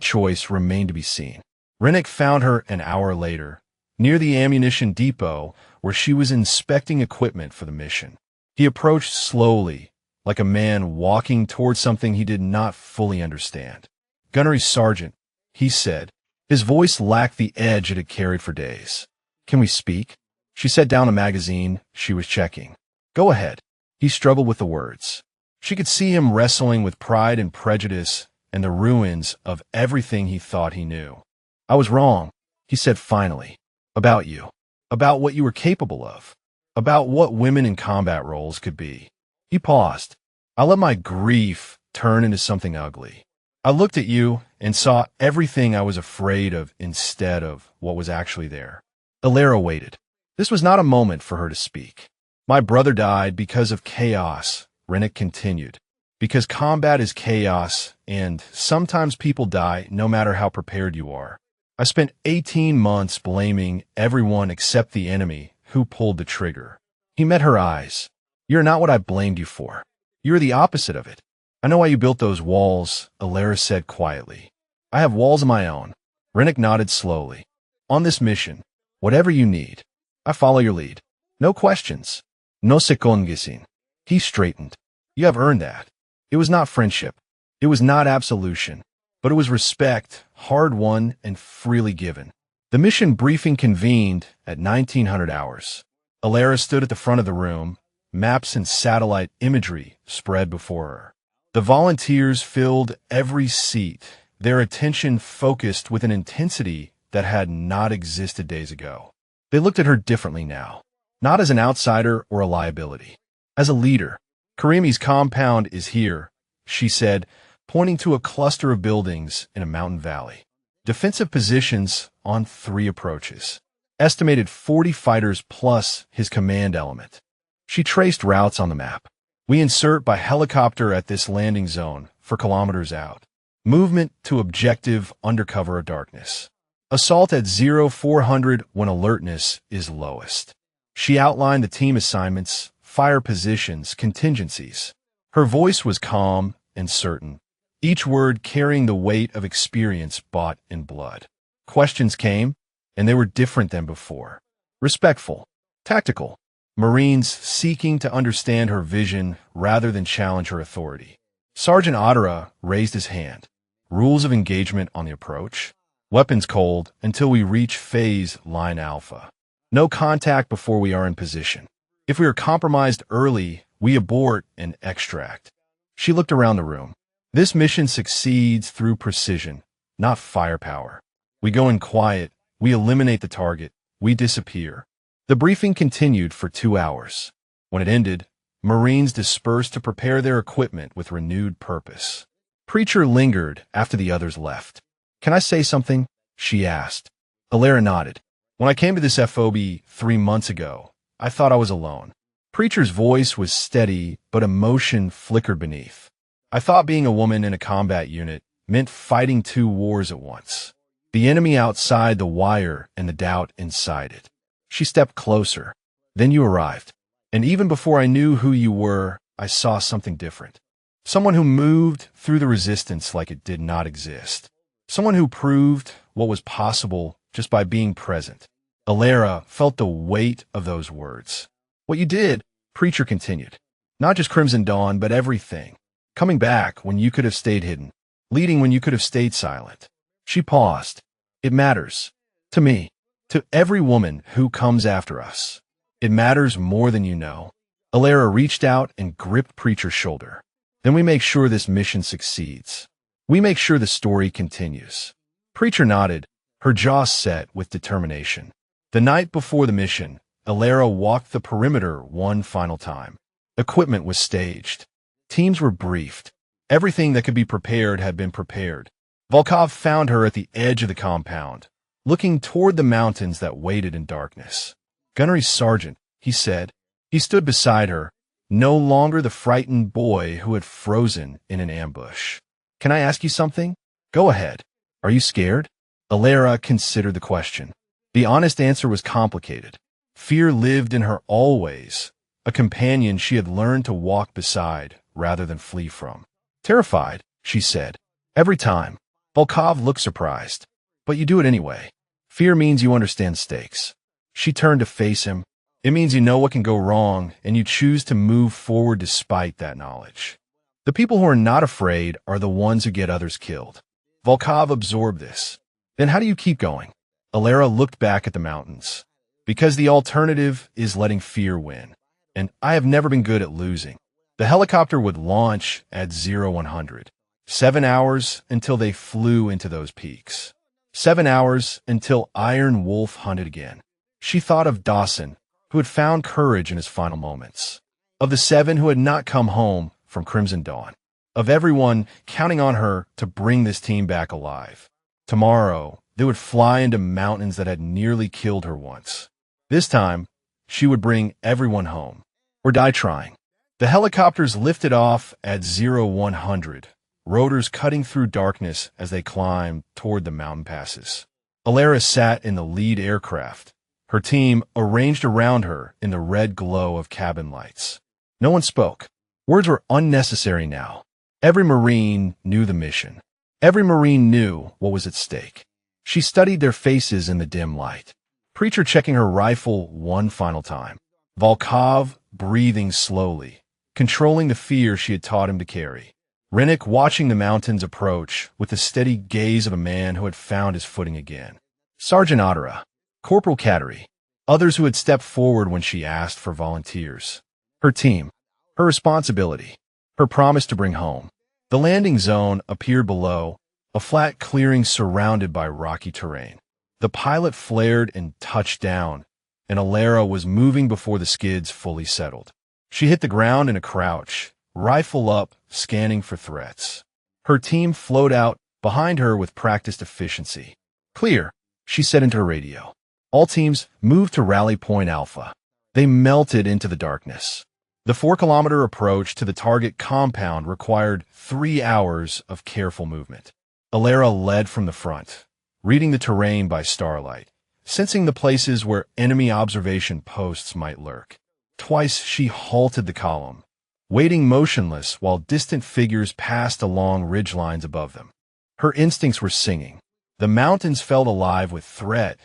choice remained to be seen. Rennick found her an hour later, near the ammunition depot where she was inspecting equipment for the mission. He approached slowly, like a man walking toward something he did not fully understand. "Gunnery Sergeant," he said. His voice lacked the edge it had carried for days. "Can we speak?" She set down a magazine she was checking. "Go ahead." He struggled with the words. She could see him wrestling with pride and prejudice and the ruins of everything he thought he knew. "I was wrong," he said finally. "About you. About what you were capable of. About what women in combat roles could be." He paused. "I let my grief turn into something ugly. I looked at you and saw everything I was afraid of instead of what was actually there." Alara waited. This was not a moment for her to speak. "My brother died because of chaos," Rennick continued. "Because combat is chaos, and sometimes people die no matter how prepared you are. I spent 18 months blaming everyone except the enemy who pulled the trigger." He met her eyes. "You're not what I blamed you for. You're the opposite of it. I know why you built those walls," Alara said quietly. "I have walls of my own." Rennick nodded slowly. "On this mission, whatever you need, I follow your lead. No questions. No secongisin." He straightened. "You have earned that. It was not friendship. It was not absolution. But it was respect, hard-won and freely given." The mission briefing convened at 1900 hours. Alara stood at the front of the room, maps and satellite imagery spread before her. The volunteers filled every seat, their attention focused with an intensity that had not existed days ago. They looked at her differently now, not as an outsider or a liability, as a leader. "Karimi's compound is here," she said, pointing to a cluster of buildings in a mountain valley. Defensive positions on 3 approaches. Estimated 40 fighters plus his command element. She traced routes on the map. "We insert by helicopter at this landing zone for kilometers out. Movement to objective under cover of darkness. Assault at 0400 when alertness is lowest." She outlined the team assignments, fire positions, contingencies. Her voice was calm and certain, each word carrying the weight of experience bought in blood. Questions came, and they were different than before. Respectful, tactical, Marines seeking to understand her vision rather than challenge her authority. Sergeant Ottera raised his hand. "Rules of engagement on the approach. Weapons cold until we reach phase line alpha. No contact before we are in position. If we are compromised early, we abort and extract." She looked around the room. "This mission succeeds through precision, not firepower. We go in quiet, we eliminate the target, we disappear." The briefing continued for 2 hours. When it ended, Marines dispersed to prepare their equipment with renewed purpose. Preacher lingered after the others left. "Can I say something?" she asked. Alara nodded. When I came to this FOB 3 months ago, I thought I was alone. Preacher's voice was steady, but emotion flickered beneath. I thought being a woman in a combat unit meant fighting two wars at once. The enemy outside the wire and the doubt inside it. She stepped closer. Then you arrived. And even before I knew who you were, I saw something different. Someone who moved through the resistance like it did not exist. Someone who proved what was possible just by being present. Alara felt the weight of those words. What you did, Preacher continued. Not just Crimson Dawn, but everything. Coming back when you could have stayed hidden. Leading when you could have stayed silent. She paused. It matters. To me. To every woman who comes after us. It matters more than you know. Alara reached out and gripped Preacher's shoulder. Then we make sure this mission succeeds. We make sure the story continues. Preacher nodded, her jaw set with determination. The night before the mission, Alara walked the perimeter one final time. Equipment was staged. Teams were briefed. Everything that could be prepared had been prepared. Volkov found her at the edge of the compound, looking toward the mountains that waited in darkness. Gunnery Sergeant, he said. He stood beside her, no longer the frightened boy who had frozen in an ambush. Can I ask you something? Go ahead. Are you scared? Alara considered the question. The honest answer was complicated. Fear lived in her always, a companion she had learned to walk beside rather than flee from. Terrified, she said. Every time. Volkov looked surprised. But you do it anyway. Fear means you understand stakes. She turned to face him. It means you know what can go wrong, and you choose to move forward despite that knowledge. The people who are not afraid are the ones who get others killed. Volkov absorbed this. Then how do you keep going? Alara looked back at the mountains. Because the alternative is letting fear win. And I have never been good at losing. The helicopter would launch at 0100. 7 hours until they flew into those peaks. 7 hours until Iron Wolf hunted again. She thought of Dawson, who had found courage in his final moments. Of the 7 who had not come home from Crimson Dawn. Of everyone counting on her to bring this team back alive. Tomorrow, they would fly into mountains that had nearly killed her once. This time, she would bring everyone home. Or die trying. The helicopters lifted off at 0100, rotors cutting through darkness as they climbed toward the mountain passes. Alara sat in the lead aircraft, her team arranged around her in the red glow of cabin lights. No one spoke. Words were unnecessary now. Every Marine knew the mission. Every Marine knew what was at stake. She studied their faces in the dim light. Preacher checking her rifle one final time. Volkov breathing slowly, controlling the fear she had taught him to carry. Rennick watching the mountains approach with the steady gaze of a man who had found his footing again. Sergeant Ottera, Corporal Cattery, others who had stepped forward when she asked for volunteers. Her team, her responsibility, her promise to bring home. The landing zone appeared below, a flat clearing surrounded by rocky terrain. The pilot flared and touched down, and Alara was moving before the skids fully settled. She hit the ground in a crouch, rifle up, scanning for threats. Her team flowed out behind her with practiced efficiency. Clear, she said into her radio. All teams moved to Rally Point Alpha. They melted into the darkness. The 4-kilometer approach to the target compound required 3 hours of careful movement. Alara led from the front, reading the terrain by starlight, sensing the places where enemy observation posts might lurk. Twice she halted the column, waiting motionless while distant figures passed along ridgelines above them. Her instincts were singing. The mountains felt alive with threat,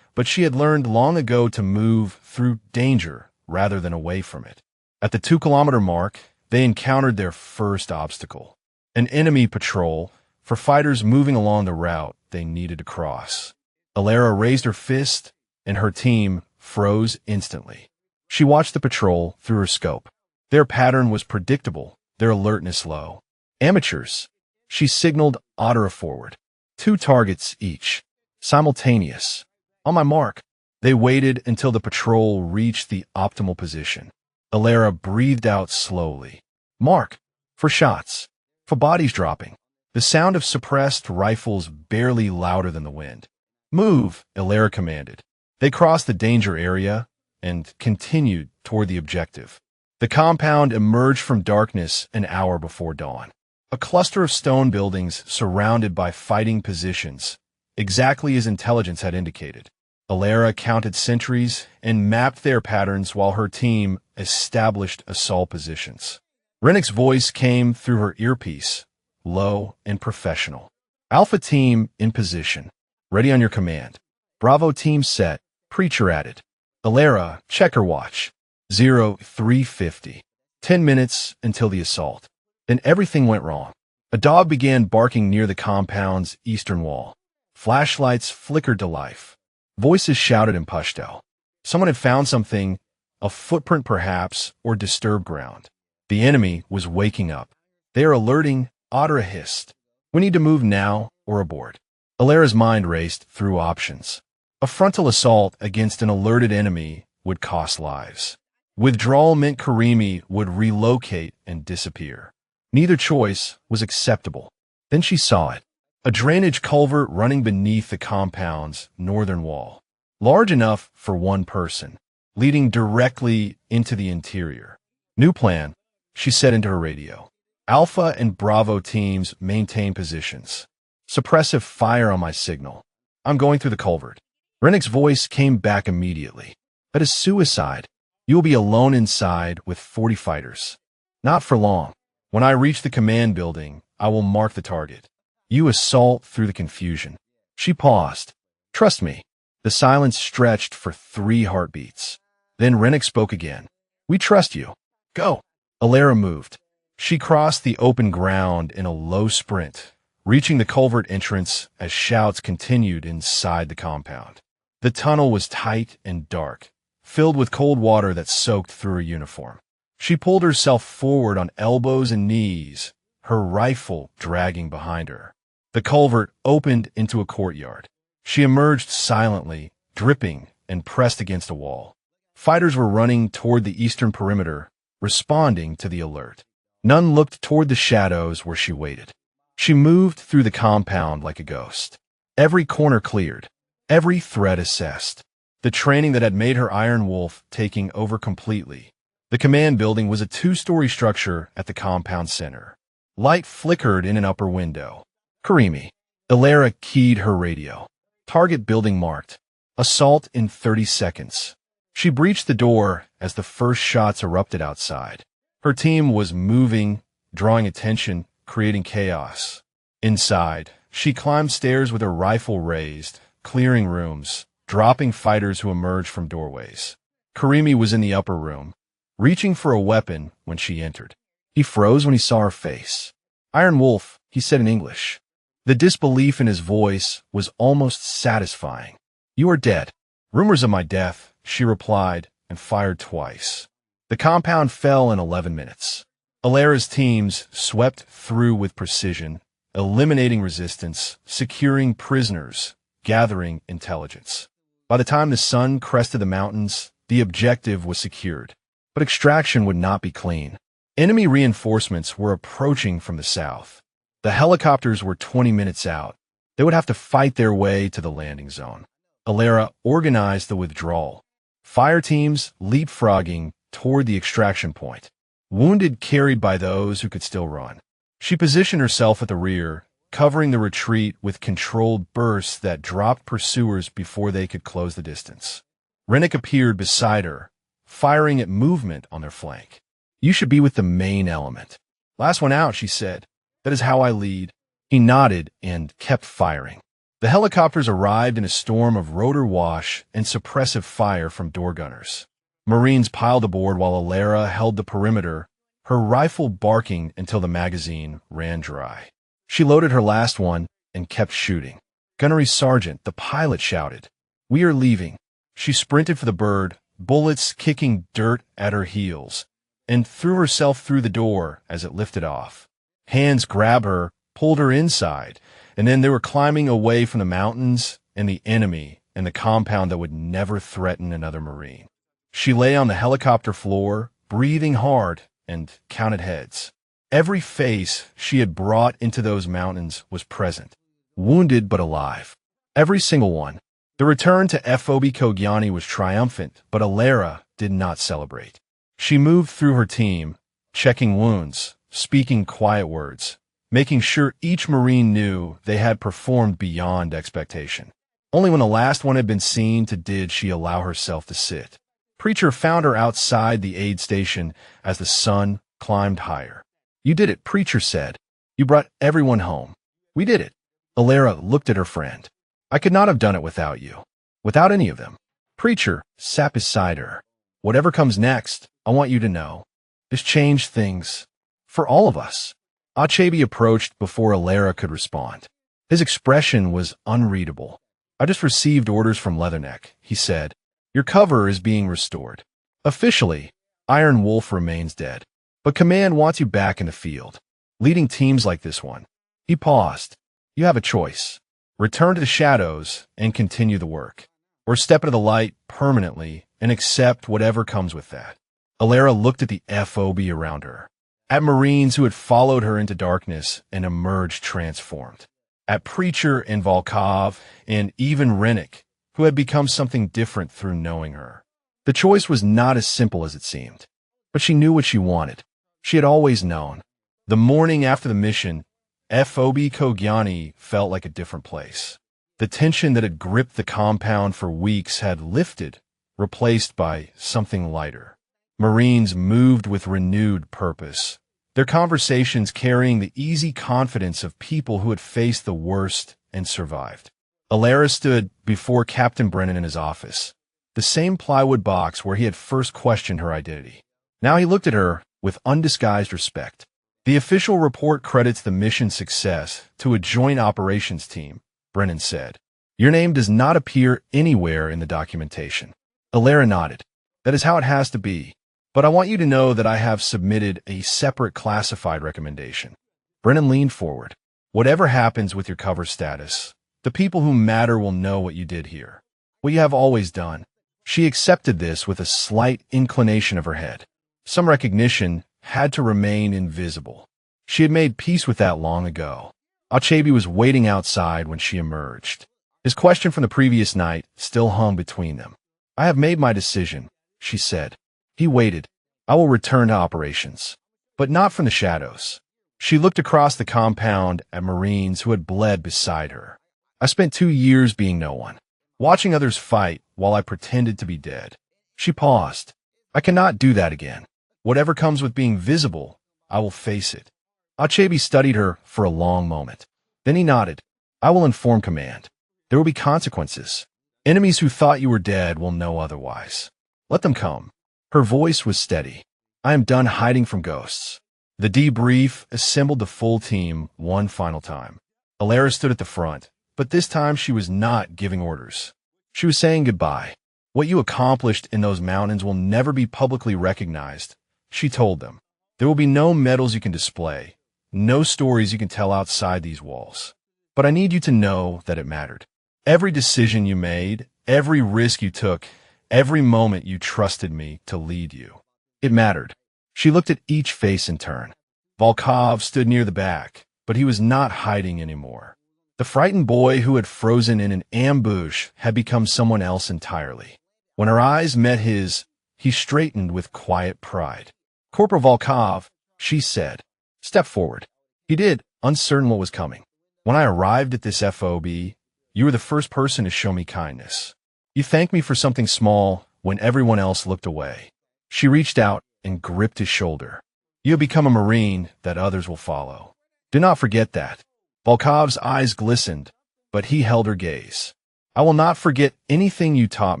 but she had learned long ago to move through danger rather than away from it. At the 2-kilometer mark, they encountered their first obstacle, an enemy patrol for fighters moving along the route they needed to cross. Alara raised her fist, and her team froze instantly. She watched the patrol through her scope. Their pattern was predictable, their alertness low. Amateurs. She signaled Ottera forward. 2 targets each. Simultaneous. On my mark. They waited until the patrol reached the optimal position. Alara breathed out slowly. Mark. For shots. For bodies dropping. The sound of suppressed rifles barely louder than the wind. Move, Alara commanded. They crossed the danger area and continued toward the objective. The compound emerged from darkness an hour before dawn. A cluster of stone buildings surrounded by fighting positions, exactly as intelligence had indicated. Alara counted sentries and mapped their patterns while her team established assault positions. Rennick's voice came through her earpiece, low and professional. Alpha team in position. Ready on your command. Bravo team set. Preacher added. Alara, check her watch. 0350. 10 minutes until the assault. Then everything went wrong. A dog began barking near the compound's eastern wall. Flashlights flickered to life. Voices shouted in Pashto. Someone had found something, a footprint perhaps, or disturbed ground. The enemy was waking up. They are alerting. Ottera hissed. We need to move now or abort. Alara's mind raced through options. A frontal assault against an alerted enemy would cost lives. Withdrawal meant Karimi would relocate and disappear. Neither choice was acceptable. Then she saw it. A drainage culvert running beneath the compound's northern wall. Large enough for one person, leading directly into the interior. New plan, she said into her radio. Alpha and Bravo teams maintain positions. Suppressive fire on my signal. I'm going through the culvert. Rennick's voice came back immediately. That is suicide. You will be alone inside with 40 fighters. Not for long. When I reach the command building, I will mark the target. You assault through the confusion. She paused. Trust me. The silence stretched for 3 heartbeats. Then Rennick spoke again. We trust you. Go. Alara moved. She crossed the open ground in a low sprint, reaching the culvert entrance as shouts continued inside the compound. The tunnel was tight and dark, filled with cold water that soaked through her uniform. She pulled herself forward on elbows and knees, her rifle dragging behind her. The culvert opened into a courtyard. She emerged silently, dripping, and pressed against a wall. Fighters were running toward the eastern perimeter, responding to the alert. None looked toward the shadows where she waited. She moved through the compound like a ghost. Every corner cleared, every threat assessed. The training that had made her Iron Wolf taking over completely. The command building was a 2-story structure at the compound center. Light flickered in an upper window. Karimi. Alara keyed her radio. Target building marked. Assault in 30 seconds. She breached the door as the first shots erupted outside. Her team was moving, drawing attention, creating chaos. Inside, she climbed stairs with her rifle raised, clearing rooms, dropping fighters who emerged from doorways. Karimi was in the upper room, reaching for a weapon when she entered. He froze when he saw her face. Iron Wolf, he said in English. The disbelief in his voice was almost satisfying. You are dead. Rumors of my death, she replied, and fired twice. The compound fell in 11 minutes. Alara's teams swept through with precision, eliminating resistance, securing prisoners, gathering intelligence. By the time the sun crested the mountains, the objective was secured. But extraction would not be clean. Enemy reinforcements were approaching from the south. The helicopters were 20 minutes out. They would have to fight their way to the landing zone. Alara organized the withdrawal. Fire teams leapfrogging toward the extraction point, wounded carried by those who could still run. She positioned herself at the rear, covering the retreat with controlled bursts that dropped pursuers before they could close the distance. Rennick appeared beside her, firing at movement on their flank. You should be with the main element. Last one out, she said. That is how I lead. He nodded and kept firing. The helicopters arrived in a storm of rotor wash and suppressive fire from door gunners. Marines piled aboard while Alara held the perimeter, her rifle barking until the magazine ran dry. She loaded her last one and kept shooting. Gunnery Sergeant, the pilot shouted. We are leaving. She sprinted for the bird, bullets kicking dirt at her heels, and threw herself through the door as it lifted off. Hands grabbed her, pulled her inside, and then they were climbing away from the mountains and the enemy and the compound that would never threaten another Marine. She lay on the helicopter floor, breathing hard, and counted heads. Every face she had brought into those mountains was present, wounded but alive. Every single one. The return to FOB Kogyani was triumphant, but Alara did not celebrate. She moved through her team, checking wounds, speaking quiet words, making sure each Marine knew they had performed beyond expectation. Only when the last one had been seen did she allow herself to sit. Preacher found her outside the aid station as the sun climbed higher. "You did it," Preacher said. "You brought everyone home. We did it." Alara looked at her friend. "I could not have done it without you. Without any of them." Preacher sat beside her. "Whatever comes next, I want you to know. This changed things. For all of us." Achebe approached before Alara could respond. His expression was unreadable. "I just received orders from Leatherneck," he said. "Your cover is being restored. Officially, Iron Wolf remains dead. But Command wants you back in the field, leading teams like this one." He paused. "You have a choice. Return to the shadows and continue the work, or step into the light permanently and accept whatever comes with that." Alara looked at the FOB around her, at Marines who had followed her into darkness and emerged transformed, at Preacher and Volkov and even Rennick, who had become something different through knowing her. The choice was not as simple as it seemed, but she knew what she wanted. She had always known. The morning after the mission, FOB Kogyani felt like a different place. The tension that had gripped the compound for weeks had lifted, replaced by something lighter. Marines moved with renewed purpose, their conversations carrying the easy confidence of people who had faced the worst and survived. Alara stood before Captain Brennan in his office, the same plywood box where he had first questioned her identity. Now he looked at her with undisguised respect. "The official report credits the mission's success to a joint operations team," Brennan said. "Your name does not appear anywhere in the documentation." Alara nodded. "That is how it has to be. But I want you to know that I have submitted a separate classified recommendation." Brennan leaned forward. "Whatever happens with your cover status, the people who matter will know what you did here, what you have always done." She accepted this with a slight inclination of her head. Some recognition had to remain invisible. She had made peace with that long ago. Achebe was waiting outside when she emerged. His question from the previous night still hung between them. "I have made my decision," she said. He waited. "I will return to operations, but not from the shadows." She looked across the compound at Marines who had bled beside her. "I spent 2 years being no one, watching others fight while I pretended to be dead." She paused. "I cannot do that again. Whatever comes with being visible, I will face it." Achebe studied her for a long moment. Then he nodded. "I will inform Command. There will be consequences. Enemies who thought you were dead will know otherwise. Let them come." Her voice was steady. "I am done hiding from ghosts." The debrief assembled the full team one final time. Alara stood at the front, but this time she was not giving orders. She was saying goodbye. "What you accomplished in those mountains will never be publicly recognized," she told them. "There will be no medals you can display, no stories you can tell outside these walls. But I need you to know that it mattered. Every decision you made, every risk you took, every moment you trusted me to lead you. It mattered." She looked at each face in turn. Volkov stood near the back, but he was not hiding anymore. The frightened boy who had frozen in an ambush had become someone else entirely. When her eyes met his, he straightened with quiet pride. "Corporal Volkov," she said. "Step forward." He did, uncertain what was coming. "When I arrived at this FOB, you were the first person to show me kindness. You thanked me for something small when everyone else looked away." She reached out and gripped his shoulder. "You have become a Marine that others will follow. Do not forget that." Volkov's eyes glistened, but he held her gaze. "I will not forget anything you taught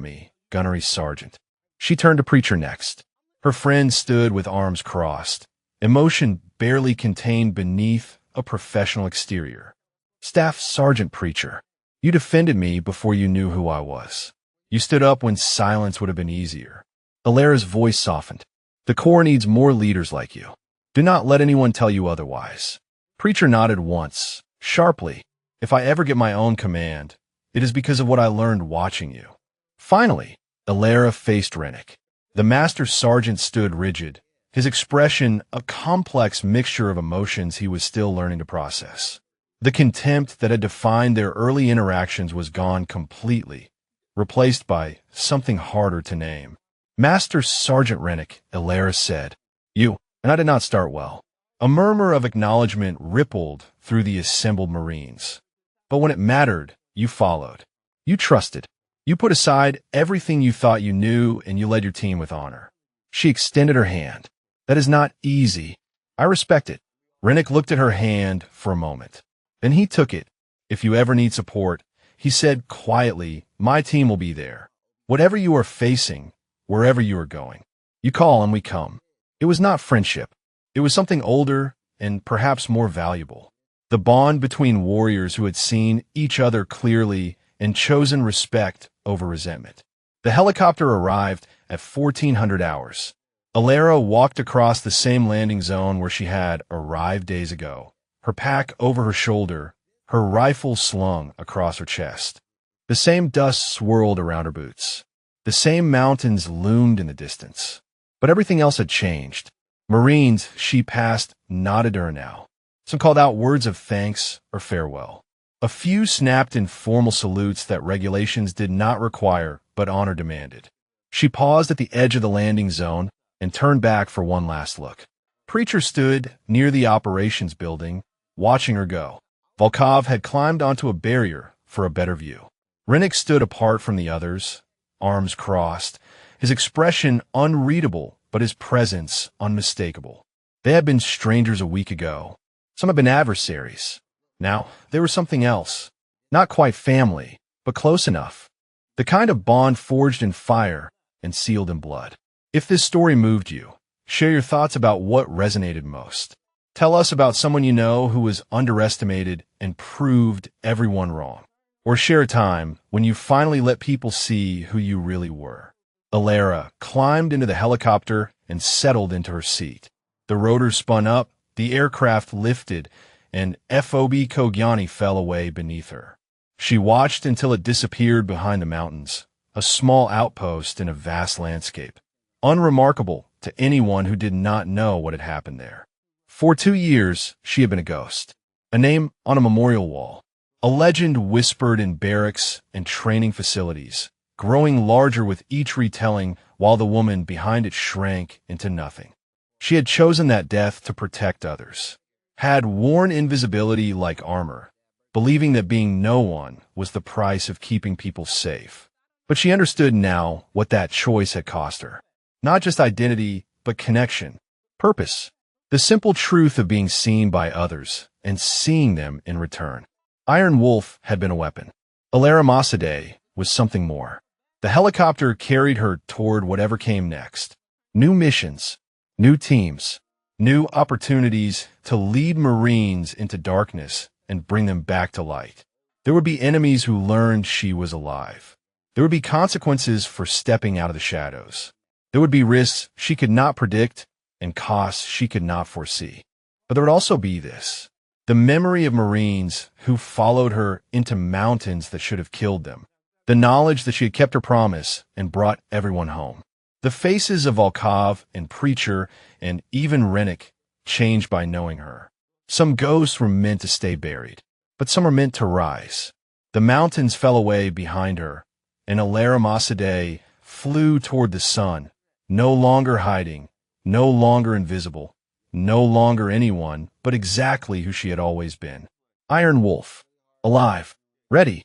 me, Gunnery Sergeant." She turned to Preacher next. Her friend stood with arms crossed, emotion barely contained beneath a professional exterior. "Staff Sergeant Preacher, you defended me before you knew who I was. You stood up when silence would have been easier." Alara's voice softened. "The Corps needs more leaders like you. Do not let anyone tell you otherwise." Preacher nodded once, sharply. "If I ever get my own command, it is because of what I learned watching you." Finally, Alara faced Rennick. The Master Sergeant stood rigid, his expression a complex mixture of emotions he was still learning to process. The contempt that had defined their early interactions was gone completely, replaced by something harder to name. Master Sergeant Rennick, Elara said. You, and I did not start well. A murmur of acknowledgement rippled through the assembled Marines. But when it mattered, you followed. You trusted. You put aside everything you thought you knew, and you led your team with honor. She extended her hand. That is not easy. I respect it. Rennick looked at her hand for a moment. Then he took it. If you ever need support, he said quietly, my team will be there. Whatever you are facing, wherever you are going. You call and we come. It was not friendship. It was something older and perhaps more valuable. The bond between warriors who had seen each other clearly and chosen respect over resentment. The helicopter arrived at 1400 hours. Elara walked across the same landing zone where she had arrived days ago, her pack over her shoulder, her rifle slung across her chest. The same dust swirled around her boots. The same mountains loomed in the distance. But everything else had changed. Marines she passed nodded to her now. Some called out words of thanks or farewell. A few snapped in formal salutes that regulations did not require but honor demanded. She paused at the edge of the landing zone and turned back for one last look. Preacher stood near the operations building, watching her go. Volkov had climbed onto a barrier for a better view. Rennick stood apart from the others, arms crossed, his expression unreadable but his presence unmistakable. They had been strangers a week ago. Some had been adversaries. Now, they were something else. Not quite family, but close enough. The kind of bond forged in fire and sealed in blood. If this story moved you, share your thoughts about what resonated most. Tell us about someone you know who was underestimated and proved everyone wrong. Or share a time when you finally let people see who you really were. Elara climbed into the helicopter and settled into her seat. The rotors spun up, the aircraft lifted, and FOB Kogyani fell away beneath her. She watched until it disappeared behind the mountains, a small outpost in a vast landscape, unremarkable to anyone who did not know what had happened there. For 2 years, she had been a ghost, a name on a memorial wall, a legend whispered in barracks and training facilities, growing larger with each retelling while the woman behind it shrank into nothing. She had chosen that death to protect others, had worn invisibility like armor, believing that being no one was the price of keeping people safe. But she understood now what that choice had cost her. Not just identity, but connection, purpose, the simple truth of being seen by others and seeing them in return. Iron Wolf had been a weapon. Elara Mossadegh was something more. The helicopter carried her toward whatever came next. New missions, new teams, new opportunities to lead Marines into darkness and bring them back to light. There would be enemies who learned she was alive. There would be consequences for stepping out of the shadows. There would be risks she could not predict and costs she could not foresee. But there would also be this, the memory of Marines who followed her into mountains that should have killed them. The knowledge that she had kept her promise and brought everyone home. The faces of Volkov and Preacher and even Rennick changed by knowing her. Some ghosts were meant to stay buried, but some are meant to rise. The mountains fell away behind her, and Elara Mossadegh flew toward the sun, no longer hiding, no longer invisible, no longer anyone, but exactly who she had always been. Iron Wolf, alive, ready,